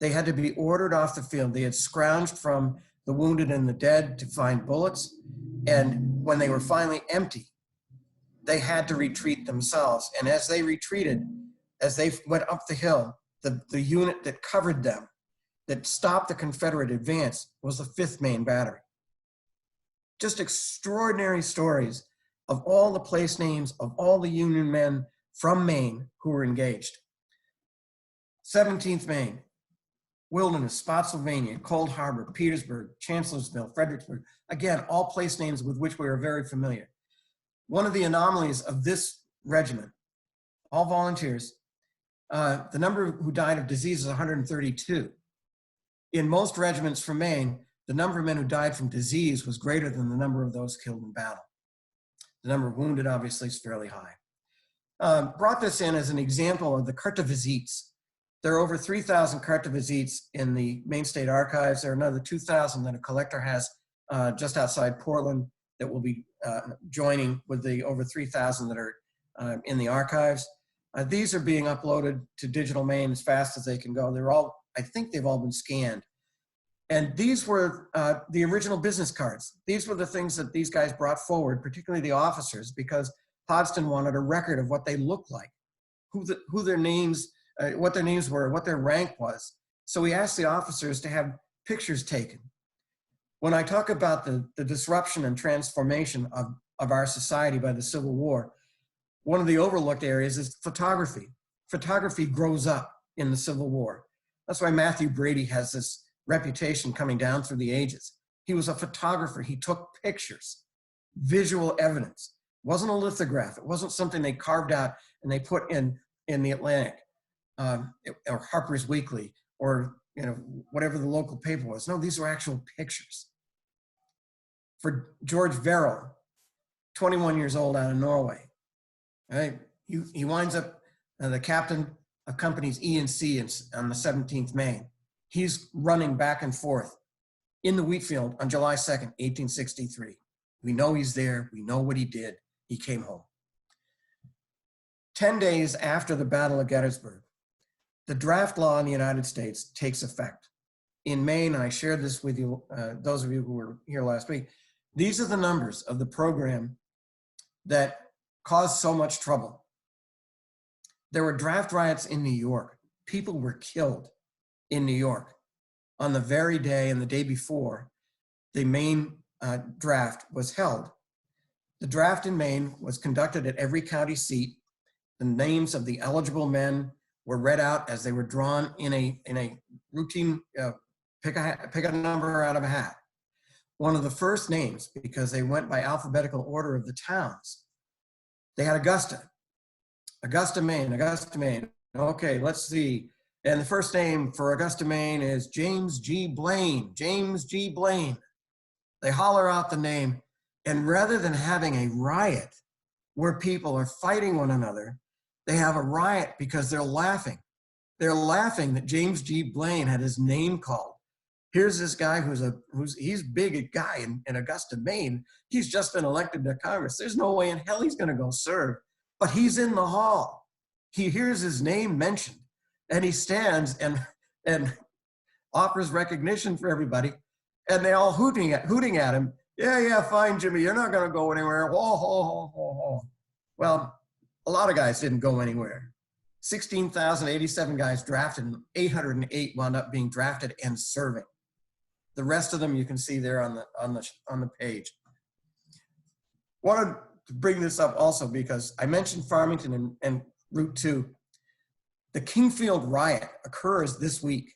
They had to be ordered off the field. They had scrounged from the wounded and the dead to find bullets. And when they were finally empty, they had to retreat themselves. And as they retreated, as they went up the hill, the unit that covered them, that stopped the Confederate advance, was the 5th Maine Battery. Just extraordinary stories of all the place names of all the Union men from Maine who were engaged. 17th Maine, Wilderness, Spotsylvania, Cold Harbor, Petersburg, Chancellorsville, Fredericksburg. Again, all place names with which we are very familiar. One of the anomalies of this regiment, all volunteers, the number who died of disease is 132. In most regiments from Maine, the number of men who died from disease was greater than the number of those killed in battle. The number of wounded, obviously, is fairly high. Brought this in as an example of the carte de visites. There are over 3,000 carte de visites in the Maine State Archives. There are another 2,000 that a collector has just outside Portland that will be joining with the over 3,000 that are in the archives. These are being uploaded to Digital Maine as fast as they can go. They're all, I think they've all been scanned. And these were the original business cards. These were the things that these guys brought forward, particularly the officers, because Podston wanted a record of what they looked like, who their names, what their names were, what their rank was. So he asked the officers to have pictures taken. When I talk about the disruption and transformation of our society by the Civil War, one of the overlooked areas is photography. photography grows up in the Civil War. That's why Matthew Brady has this reputation coming down through the ages. He was a photographer. He took pictures, visual evidence. It wasn't a lithograph. It wasn't something they carved out and they put in the Atlantic or Harper's Weekly or whatever the local paper was. No, these were actual pictures. For George Verrill, 21 years old out of Norway, right? He winds up the captain of companies E and C on the 17th Maine. He's running back and forth in the wheat field on July 2nd, 1863. We know he's there. We know what he did. He came home. 10 days after the Battle of Gettysburg, the draft law in the United States takes effect. In Maine, and I shared this with you, those of you who were here last week, these are the numbers of the program that caused so much trouble. There were draft riots in New York. People were killed in New York on the very day and the day before the Maine draft was held. The draft in Maine was conducted at every county seat. The names of the eligible men were read out as they were drawn in a routine pick a number out of a hat. One of the first names, because they went by alphabetical order of the towns, they had Augusta, Maine. Okay, let's see. And the first name for Augusta, Maine is James G. Blaine. They holler out the name, and rather than having a riot where people are fighting one another, they have a riot because they're laughing. They're laughing that James G. Blaine had his name called. Here's this guy he's big a guy in Augusta, Maine. He's just been elected to Congress. There's no way in hell he's gonna go serve, but he's in the hall. He hears his name mentioned and he stands and offers recognition for everybody. And they all hooting at him. Yeah, fine, Jimmy, you're not gonna go anywhere. Ho, ho, ho, ho, ho. Well, a lot of guys didn't go anywhere. 16,087 guys drafted and 808 wound up being drafted and serving. The rest of them you can see there on the page. Wanted to bring this up also because I mentioned Farmington and Route 2. The Kingfield riot occurs this week,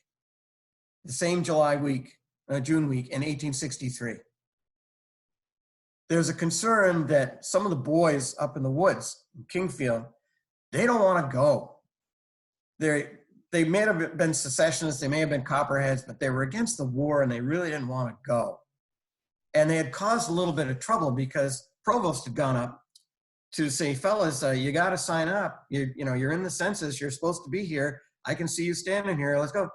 the same June week in 1863. There's a concern that some of the boys up in the woods in Kingfield, they don't want to go. They may have been secessionists, they may have been copperheads, but they were against the war and they really didn't want to go. And they had caused a little bit of trouble because Provost had gone up to say, fellas, you got to sign up. You're in the census, you're supposed to be here. I can see you standing here, let's go.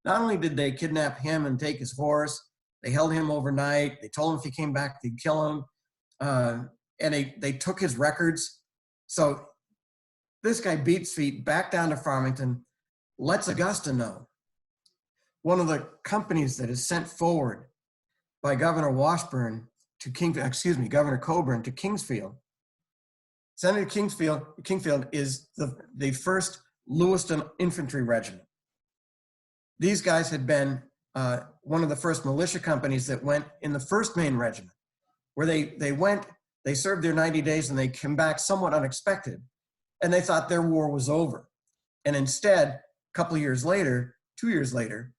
Not only did they kidnap him and take his horse, they held him overnight. They told him if he came back, they'd kill him. And they took his records. So this guy beats feet back down to Farmington, lets Augusta know. One of the companies that is sent forward by Governor Washburn to Governor Coburn to Kingsfield. Senator Kingfield is the first Lewiston Infantry Regiment. These guys had been one of the first militia companies that went in the 1st Maine Regiment, where they served their 90 days and they came back somewhat unexpected. And they thought their war was over. And instead, a couple of years later, 2 years later,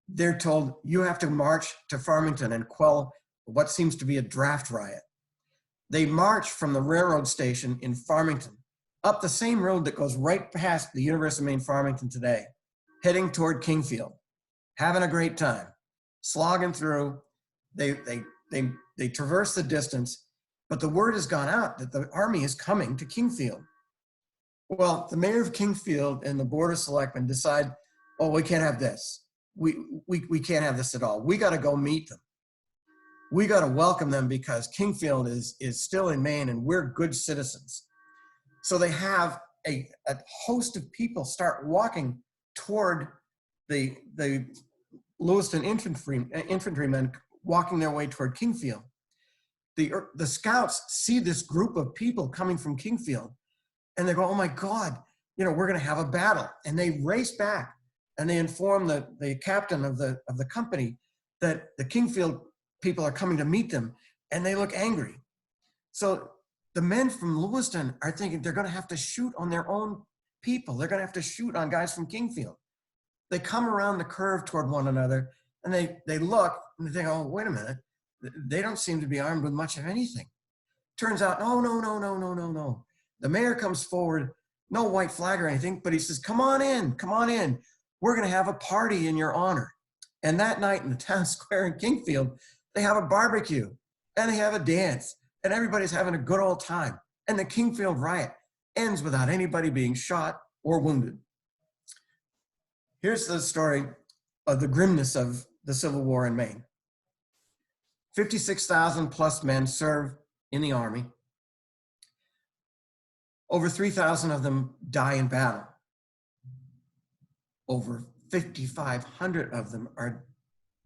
they're told, you have to march to Farmington and quell what seems to be a draft riot. They march from the railroad station in Farmington up the same road that goes right past the University of Maine Farmington today, heading toward Kingfield, having a great time, slogging through. They traverse the distance, but the word has gone out that the army is coming to Kingfield. Well, the mayor of Kingfield and the board of selectmen decide, oh, we can't have this. We can't have this at all. We got to go meet them. We got to welcome them because Kingfield is still in Maine and we're good citizens. So they have a host of people start walking toward the Lewiston infantrymen walking their way toward Kingfield. The scouts see this group of people coming from Kingfield and they go, oh my God, we're going to have a battle. And they race back and they inform the captain of the company that the Kingfield people are coming to meet them, and they look angry. So the men from Lewiston are thinking they're going to have to shoot on their own people. They're going to have to shoot on guys from Kingfield. They come around the curve toward one another, and they look, and they think, oh, wait a minute. They don't seem to be armed with much of anything. Turns out, no, no, no, no, no, no, no. The mayor comes forward, no white flag or anything, but he says, come on in, come on in. We're going to have a party in your honor. And that night in the town square in Kingfield, they have a barbecue, and they have a dance, and everybody's having a good old time. And the Kingfield riot ends without anybody being shot or wounded. Here's the story of the grimness of the Civil War in Maine. 56,000 plus men serve in the army. Over 3,000 of them die in battle. Over 5,500 of them are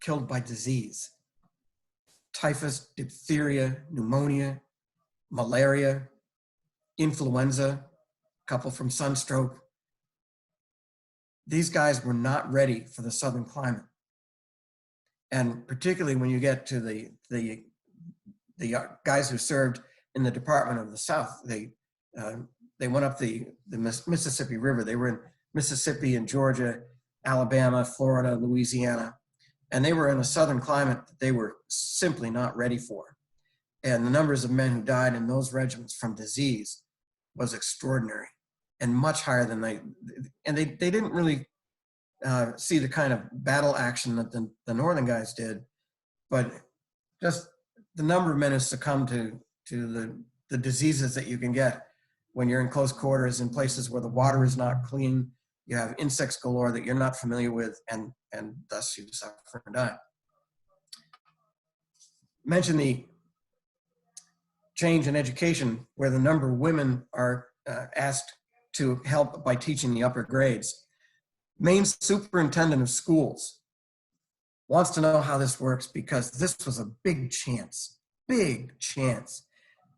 killed by disease. Typhus, diphtheria, pneumonia, malaria, influenza, a couple from sunstroke. These guys were not ready for the southern climate. And particularly when you get to the guys who served in the Department of the South, they went up the Mississippi River. They were in Mississippi and Georgia, Alabama, Florida, Louisiana, and they were in a southern climate that they were simply not ready for. And the numbers of men who died in those regiments from disease was extraordinary and much higher than they didn't really see the kind of battle action that the northern guys did, but just the number of men who succumbed to the diseases that you can get when you're in close quarters in places where the water is not clean, you have insects galore that you're not familiar with, and thus you suffer and die. Mention the change in education where the number of women are asked to help by teaching the upper grades. Maine's superintendent of schools wants to know how this works because this was a big chance, big chance.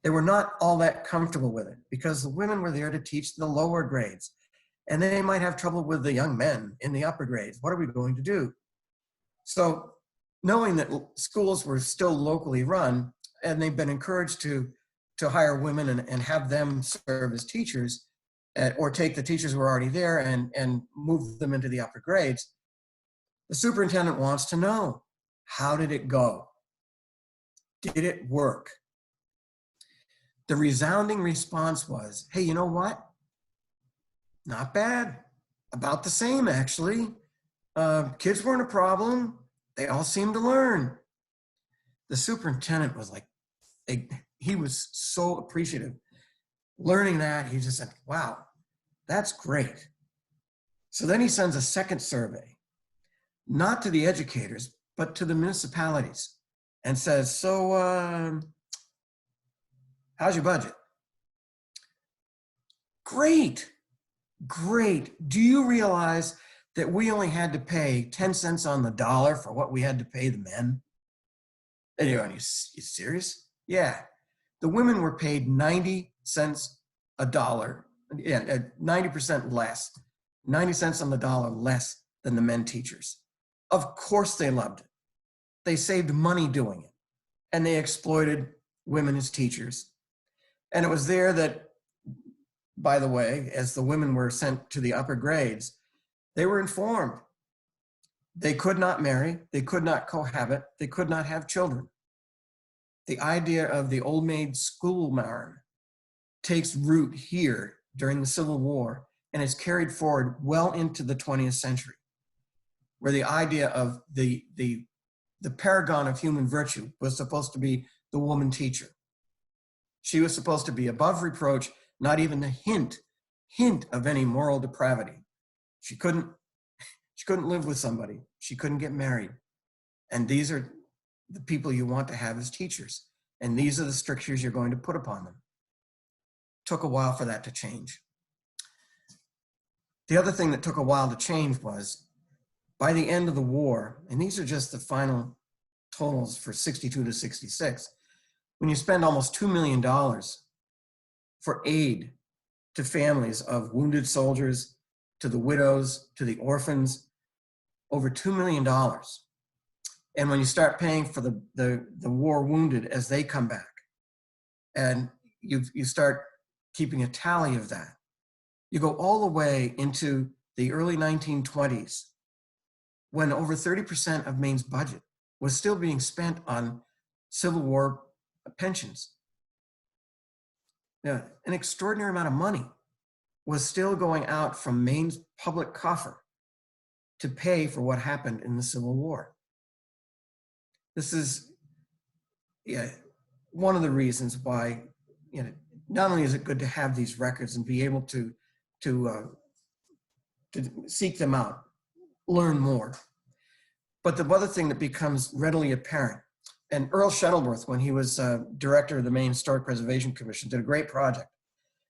They were not all that comfortable with it because the women were there to teach the lower grades and they might have trouble with the young men in the upper grades. What are we going to do? So knowing that schools were still locally run and they've been encouraged to hire women and have them serve as teachers, or take the teachers who are already there and move them into the upper grades, the superintendent wants to know, how did it go? Did it work? The resounding response was, hey, you know what? Not bad. About the same, actually. Kids weren't a problem. They all seemed to learn. The superintendent was like, he was so appreciative. Learning that, he just said, wow, that's great. So then he sends a second survey, not to the educators, but to the municipalities, and says, so how's your budget? Great, great. Do you realize that we only had to pay 10 cents on the dollar for what we had to pay the men? And you're going, you serious? Yeah. The women were paid 90 cents a dollar, 90% less, 90 cents on the dollar less than the men teachers. Of course they loved it. They saved money doing it, and they exploited women as teachers. And it was there that, by the way, as the women were sent to the upper grades, they were informed. They could not marry, they could not cohabit, they could not have children. The idea of the old maid schoolmarm takes root here during the Civil War and is carried forward well into the 20th century, where the idea of the paragon of human virtue was supposed to be the woman teacher. She was supposed to be above reproach, not even the hint of any moral depravity. She couldn't live with somebody. She couldn't get married. And these are the people you want to have as teachers. And these are the strictures you're going to put upon them. Took a while for that to change. The other thing that took a while to change was, by the end of the war, and these are just the final totals for 62 to 66, when you spend almost $2 million for aid to families of wounded soldiers, to the widows, to the orphans, over $2 million. And when you start paying for the war wounded as they come back, and you start keeping a tally of that, You go all the way into the early 1920s, when over 30% of Maine's budget was still being spent on Civil War pensions. Now, an extraordinary amount of money was still going out from Maine's public coffer to pay for what happened in the Civil War. This is one of the reasons why, not only is it good to have these records and be able to seek them out, learn more, but the other thing that becomes readily apparent, and Earl Shuttleworth, when he was director of the Maine Historic Preservation Commission, did a great project.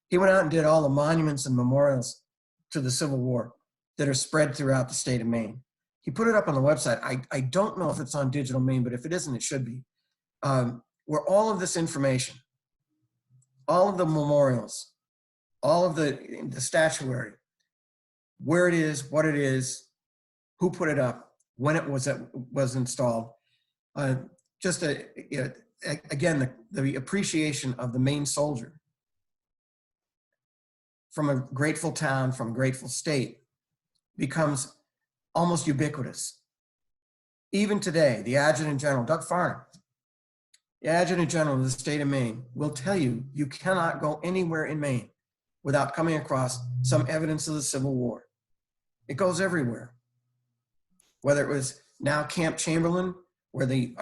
He went out and did all the monuments and memorials to the Civil War that are spread throughout the state of Maine. He put it up on the website. I don't know if it's on Digital Maine, but if it isn't, it should be. Where all of this information, all of the memorials, all of the statuary, where it is, what it is, who put it up, when it was installed. Again, the appreciation of the Maine soldier from a grateful town, from a grateful state, becomes almost ubiquitous. Even today, the Adjutant General, Doug Farnham, the Adjutant General of the state of Maine, will tell you you cannot go anywhere in Maine without coming across some evidence of the Civil War. It goes everywhere. Whether it was now Camp Chamberlain, where the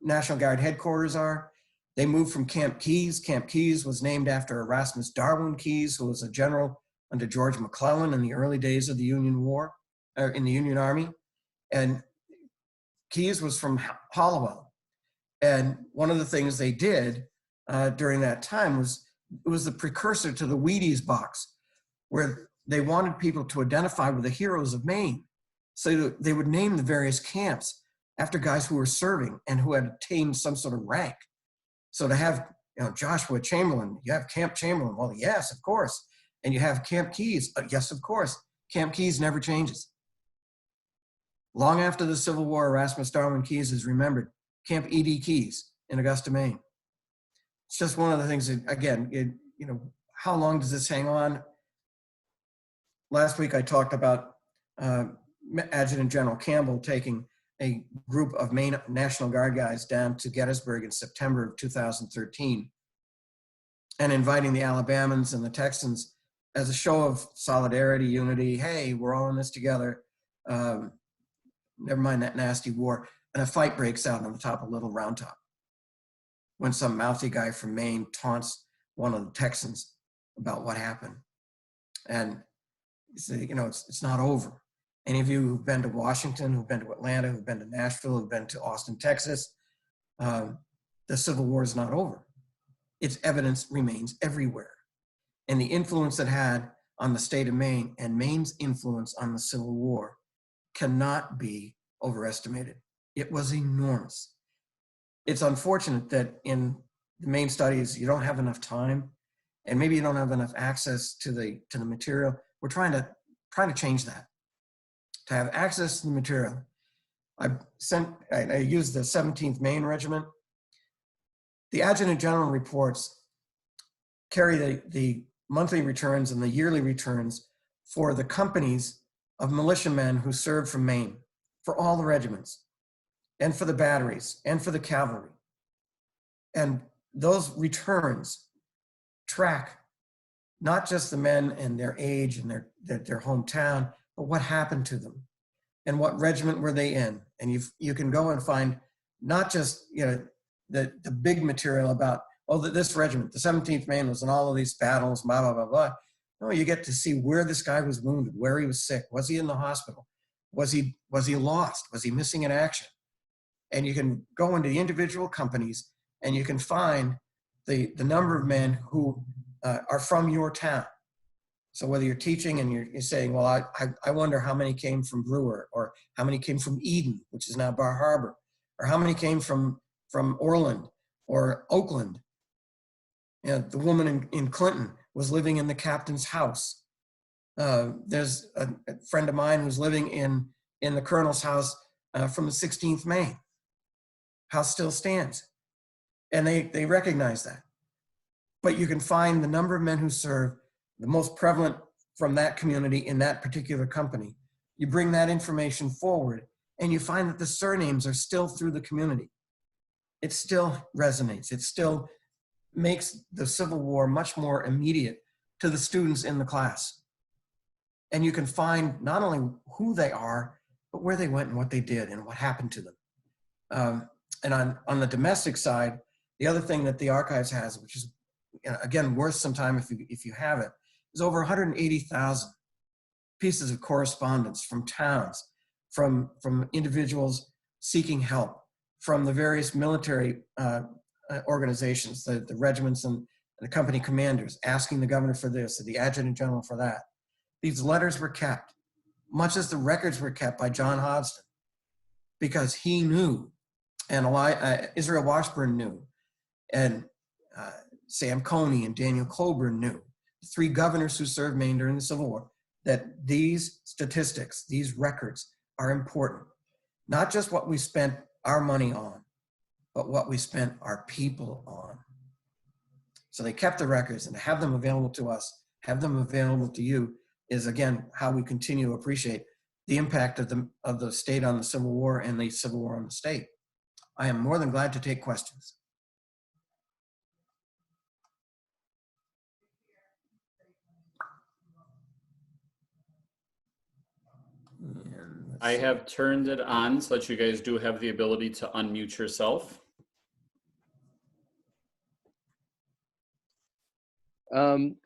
National Guard headquarters are. They moved from Camp Keyes. Camp Keyes was named after Erasmus Darwin Keyes, who was a general under George McClellan in the early days of the Union War, in the Union Army. And Keyes was from Hollowell. And one of the things they did during that time was, it was the precursor to the Wheaties box, where they wanted people to identify with the heroes of Maine. So they would name the various camps after guys who were serving and who had attained some sort of rank. So to have, Joshua Chamberlain, you have Camp Chamberlain. Well, yes, of course. And you have Camp Keyes. Yes, of course. Camp Keyes never changes. Long after the Civil War, Erasmus Darwin Keyes is remembered. Camp E.D. Keyes in Augusta, Maine. It's just one of the things that, again, how long does this hang on? Last week I talked about Adjutant General Campbell taking a group of Maine National Guard guys down to Gettysburg in September of 2013 and inviting the Alabamans and the Texans as a show of solidarity, unity. Hey, we're all in this together. Never mind that nasty war. And a fight breaks out on the top of Little Round Top when some mouthy guy from Maine taunts one of the Texans about what happened. And it's not over. Any of you who've been to Washington, who've been to Atlanta, who've been to Nashville, who've been to Austin, Texas, the Civil War is not over. Its evidence remains everywhere. And the influence it had on the state of Maine and Maine's influence on the Civil War cannot be overestimated. It was enormous. It's unfortunate that in the Maine studies, you don't have enough time, and maybe you don't have enough access to the material. We're trying to change that. To have access to the material. I used the 17th Maine Regiment. The Adjutant General reports carry the monthly returns and the yearly returns for the companies of militiamen who served from Maine, for all the regiments, and for the batteries, and for the cavalry. And those returns track not just the men and their age and their hometown, but what happened to them and what regiment were they in. And you can go and find not just the big material about, this regiment, the 17th Maine, was in all of these battles, blah, blah, blah, blah. No, you get to see where this guy was wounded, where he was sick. Was he in the hospital? Was he lost? Was he missing in action? And you can go into the individual companies and you can find the number of men who are from your town. So whether you're teaching and you're saying, well, I wonder how many came from Brewer, or how many came from Eden, which is now Bar Harbor, or how many came from Orland or Oakland. The woman in Clinton was living in the captain's house. There's a friend of mine who's living in the colonel's house from the 16th Maine. House still stands. And they recognize that. But you can find the number of men who served, the most prevalent from that community in that particular company. You bring that information forward and you find that the surnames are still through the community. It still resonates. It still makes the Civil War much more immediate to the students in the class. And you can find not only who they are, but where they went and what they did and what happened to them. And on the domestic side, the other thing that the archives has, which is, again, worth some time if you have it, is over 180,000 pieces of correspondence from towns, from individuals seeking help, from the various military organizations, the regiments and the company commanders, asking the governor for this, or the adjutant general for that. These letters were kept, much as the records were kept by John Hodgson, because he knew, and Israel Washburn knew, and Sam Coney and Daniel Coburn knew, the three governors who served Maine during the Civil War, that these statistics, these records are important. Not just what we spent our money on, but what we spent our people on. So they kept the records, and to have them available to us, have them available to you, is again how we continue to appreciate the impact of the state on the Civil War and the Civil War on the state. I am more than glad to take questions. I have turned it on so that you guys do have the ability to unmute yourself. I'm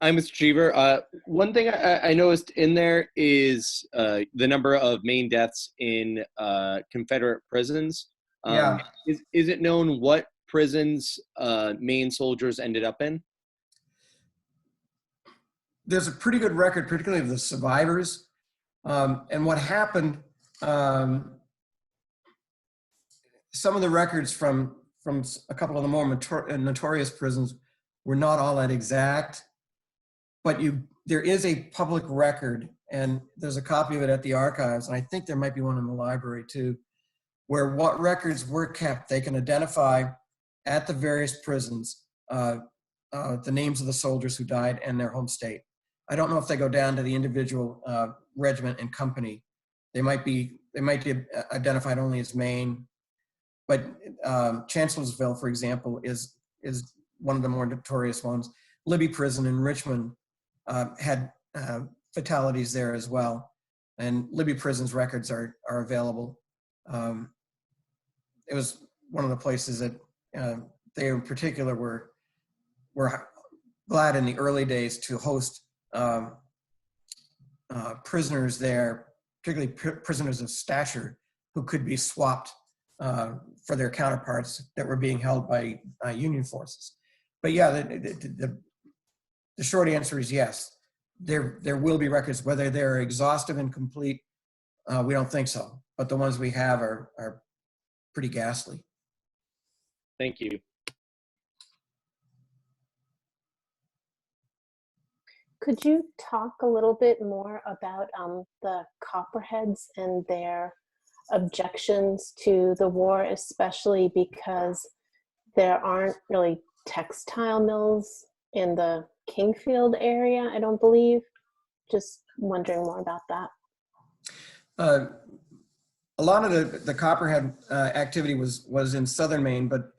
Mr. Cheever. One thing I noticed in there is the number of Maine deaths in Confederate prisons. Yeah. Is it known what prisons Maine soldiers ended up in? There's a pretty good record, particularly of the survivors. And what happened, some of the records from a couple of the more notorious prisons were not all that exact, but there is a public record, and there's a copy of it at the archives, and I think there might be one in the library too, where what records were kept, they can identify at the various prisons the names of the soldiers who died and their home state. I don't know if they go down to the individual regiment and company. They might be identified only as Maine, but Chancellorsville, for example, is one of the more notorious ones. Libby Prison in Richmond had fatalities there as well, and Libby Prison's records are available. It was one of the places that they in particular were glad in the early days to host prisoners there, particularly prisoners of stature who could be swapped for their counterparts that were being held by Union forces. But yeah, the short answer is yes. There will be records. Whether they're exhaustive and complete, we don't think so. But the ones we have are pretty ghastly. Thank you. Could you talk a little bit more about the Copperheads and their objections to the war, especially because there aren't really textile mills in the Kingfield area, I don't believe. Just wondering more about that. A lot of the Copperhead activity was in southern Maine, but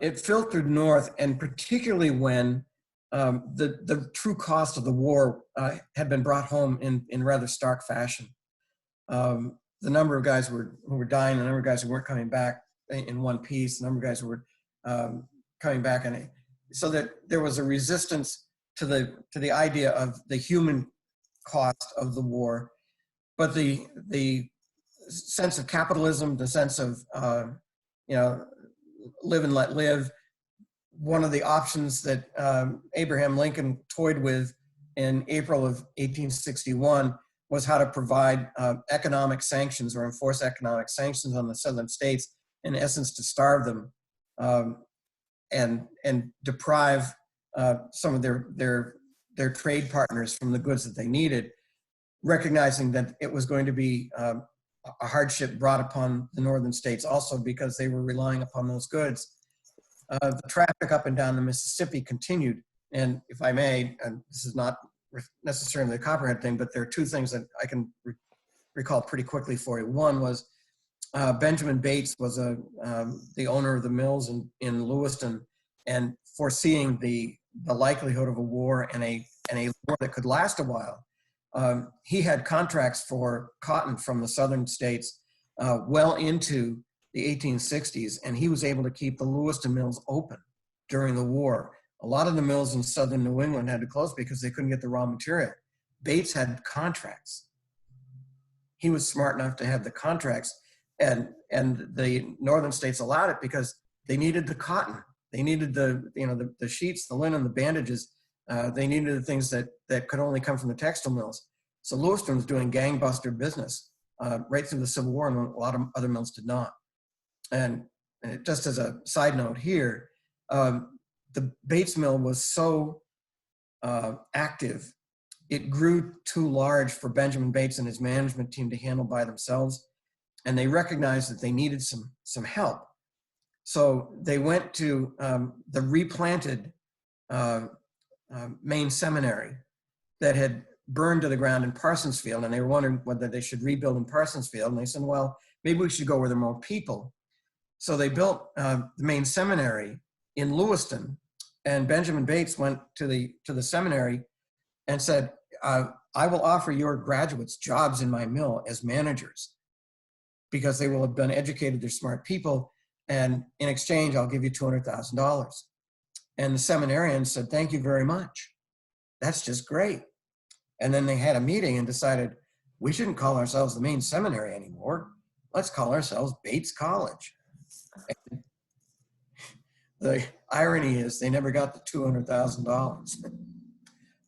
it filtered north, and particularly when the true cost of the war had been brought home in rather stark fashion. The number of guys who were dying, the number of guys who weren't coming back in one piece, the number of guys who were coming back, and so that there was a resistance to the idea of the human cost of the war, but the sense of capitalism, the sense of live and let live. One of the options that Abraham Lincoln toyed with in April of 1861 was how to provide economic sanctions or enforce economic sanctions on the southern states, in essence to starve them and deprive some of their trade partners from the goods that they needed, recognizing that it was going to be a hardship brought upon the northern states also because they were relying upon those goods. The traffic up and down the Mississippi continued, and if I may, and this is not necessarily the Copperhead thing, but there are two things that I can recall pretty quickly for you. One was Benjamin Bates was the owner of the mills in Lewiston, and foreseeing the likelihood of a war and a war that could last a while. He had contracts for cotton from the southern states well into the 1860s, and he was able to keep the Lewiston mills open during the war. A lot of the mills in southern New England had to close because they couldn't get the raw material. Bates had contracts. He was smart enough to have the contracts, and the northern states allowed it because they needed the cotton. They needed the sheets, the linen, the bandages. They needed the things that could only come from the textile mills. So Lewiston was doing gangbuster business right through the Civil War, and a lot of other mills did not. And just as a side note here, the Bates mill was so active, it grew too large for Benjamin Bates and his management team to handle by themselves, and they recognized that they needed some help. So they went to the replanted Maine seminary that had burned to the ground in Parsonsfield, and they were wondering whether they should rebuild in Parsonsfield. And they said, well, maybe we should go where there are more people. So they built the Maine seminary in Lewiston, and Benjamin Bates went to the seminary and said, I will offer your graduates jobs in my mill as managers because they will have been educated, they're smart people, and in exchange, I'll give you $200,000. And the seminarians said, thank you very much. That's just great. And then they had a meeting and decided, we shouldn't call ourselves the Maine Seminary anymore. Let's call ourselves Bates College. And the irony is they never got the $200,000.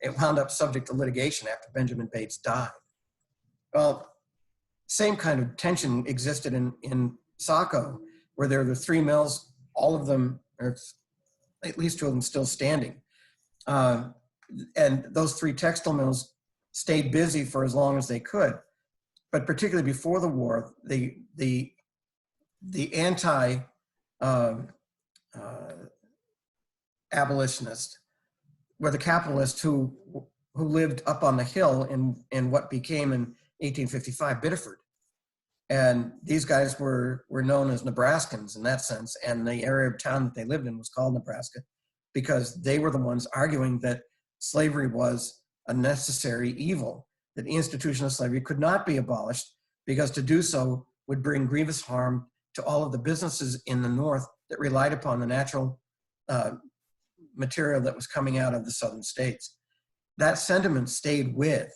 It wound up subject to litigation after Benjamin Bates died. Well, same kind of tension existed in Saco, where there were the three mills, all of them, or at least two of them still standing. And those three textile mills stayed busy for as long as they could. But particularly before the war, the abolitionist were the capitalists who lived up on the hill in what became in 1855 Biddeford. And these guys were known as Nebraskans in that sense, and the area of town that they lived in was called Nebraska because they were the ones arguing that slavery was a necessary evil, that the institution of slavery could not be abolished because to do so would bring grievous harm to all of the businesses in the North that relied upon the natural material that was coming out of the southern states. That sentiment stayed with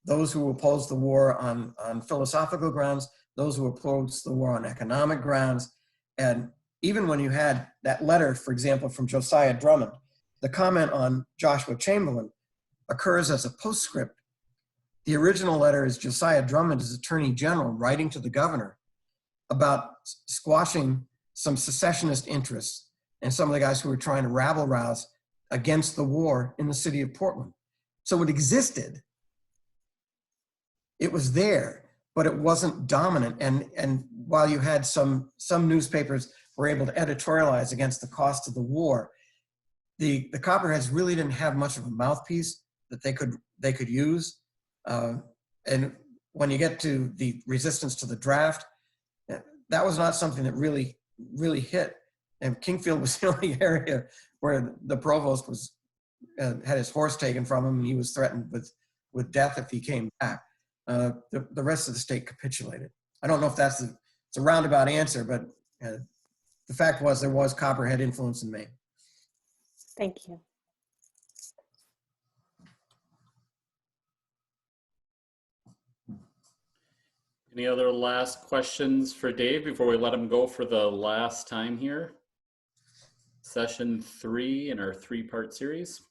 those who opposed the war on philosophical grounds, those who opposed the war on economic grounds. And even when you had that letter, for example, from Josiah Drummond, the comment on Joshua Chamberlain occurs as a postscript. The original letter is Josiah Drummond as Attorney General writing to the governor about squashing some secessionist interests and some of the guys who were trying to rabble-rouse against the war in the city of Portland. So it existed. It was there, but it wasn't dominant. And while you had some newspapers were able to editorialize against the cost of the war, the Copperheads really didn't have much of a mouthpiece that they could use. And when you get to the resistance to the draft, that was not something that really hit. And Kingfield was the only area where the provost was had his horse taken from him, and he was threatened with death if he came back. The rest of the state capitulated. I don't know if it's a roundabout answer, but the fact was there was Copperhead influence in Maine. Thank you. Any other last questions for Dave before we let him go for the last time here? Session 3 in our 3-part series.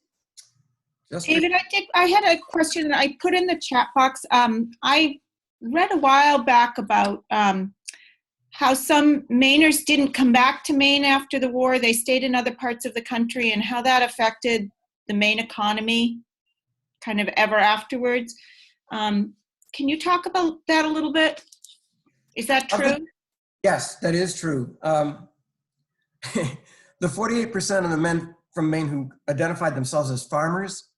David, I had a question that I put in the chat box. I read a while back about how some Mainers didn't come back to Maine after the war. They stayed in other parts of the country, and how that affected the Maine economy kind of ever afterwards. Can you talk about that a little bit? Is that true? Yes, that is true. The 48% of the men from Maine who identified themselves as farmers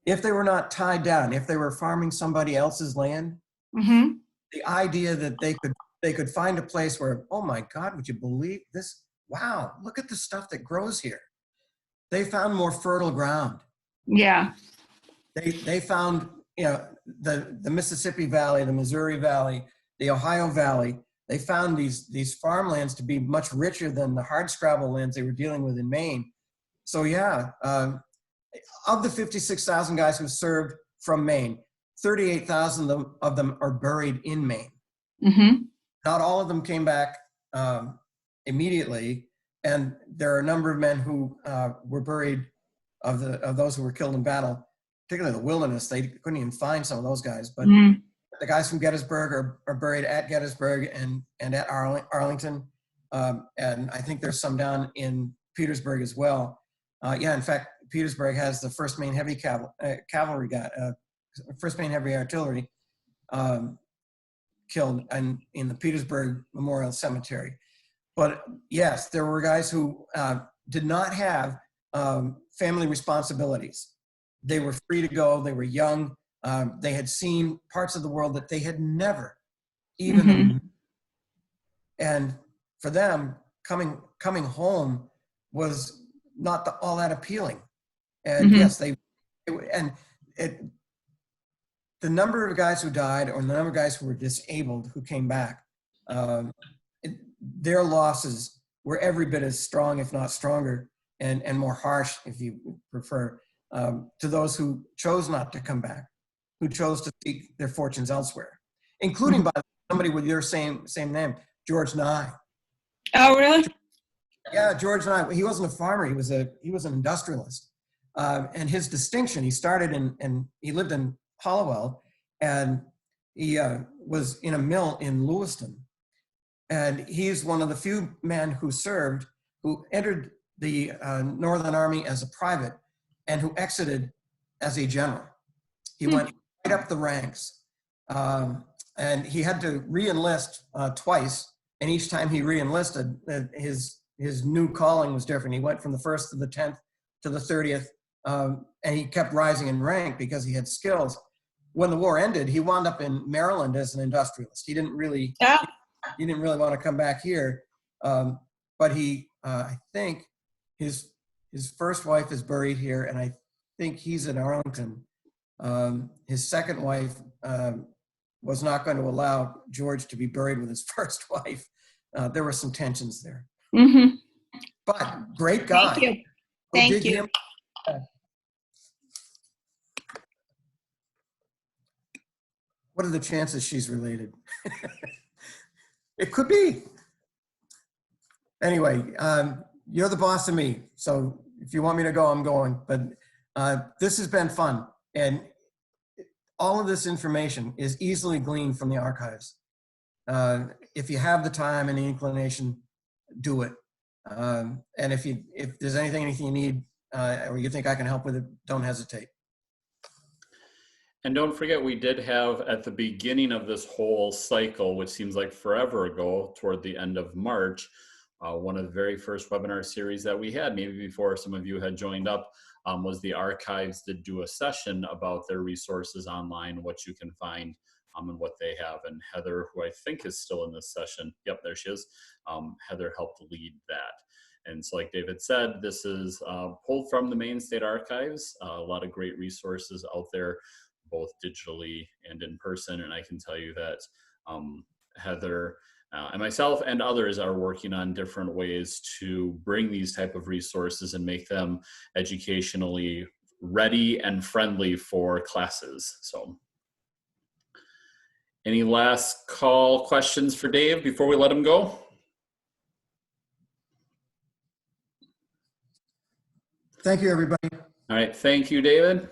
if they were not tied down, if they were farming somebody else's land, Mm-hmm. the idea that they could find a place where, oh my God, would you believe this? Wow, look at the stuff that grows here. They found more fertile ground. Yeah. They found, you know, the Mississippi Valley, the Missouri Valley, the Ohio Valley. They found these farmlands to be much richer than the hardscrabble lands they were dealing with in Maine. So yeah, of the 56,000 guys who served from Maine, 38,000 of them are buried in Maine. Mm-hmm. Not all of them came back immediately, and there are a number of men who were buried of those who were killed in battle, particularly the Wilderness. They couldn't even find some of those guys, but the guys from Gettysburg are buried at Gettysburg and at Arlington, and I think there's some down in Petersburg as well. Yeah, in fact, Petersburg has the 1st Maine Heavy Cavalry guy, 1st Maine Heavy Artillery killed in the Petersburg Memorial Cemetery. But yes, there were guys who did not have family responsibilities. They were free to go. They were young. They had seen parts of the world that they had never even, and for them, coming home was not all that appealing. And yes, the number of guys who died or the number of guys who were disabled who came back, their losses were every bit as strong, if not stronger, and more harsh, if you prefer, to those who chose not to come back, who chose to seek their fortunes elsewhere, including by somebody with your same name, George Nye. Oh, really? Yeah, George Nye. He wasn't a farmer. He was an industrialist, and his distinction. He started and he lived in Hollowell, and he was in a mill in Lewiston, and he's one of the few men who entered the Northern Army as a private, and who exited as a general. He went right up the ranks, and he had to re-enlist twice. And each time he re-enlisted, his new calling was different. He went from the 1st to the 10th to the 30th, and he kept rising in rank because he had skills. When the war ended, he wound up in Maryland as an industrialist. He didn't really want to come back here, but I think his first wife is buried here, and I think he's in Arlington. His second wife was not going to allow George to be buried with his first wife. There were some tensions there. But great guy. Thank you. Thank you. What are the chances she's related? It could be. Anyway, you're the boss of me. So if you want me to go, I'm going. But this has been fun. And all of this information is easily gleaned from the archives. If you have the time and the inclination, do it. And if there's anything you need or you think I can help with it, don't hesitate. And don't forget, we did have at the beginning of this whole cycle, which seems like forever ago, toward the end of March, one of the very first webinar series that we had, maybe before some of you had joined up, was the archives did do a session about their resources online, what you can find and what they have. And Heather, who I think is still in this session, yep, there she is. Heather helped lead that. And so like David said, this is pulled from the Maine State Archives, a lot of great resources out there, both digitally and in person. And I can tell you that Heather and myself and others are working on different ways to bring these type of resources and make them educationally ready and friendly for classes. So any last call questions for Dave before we let him go? Thank you, everybody. All right, thank you, David.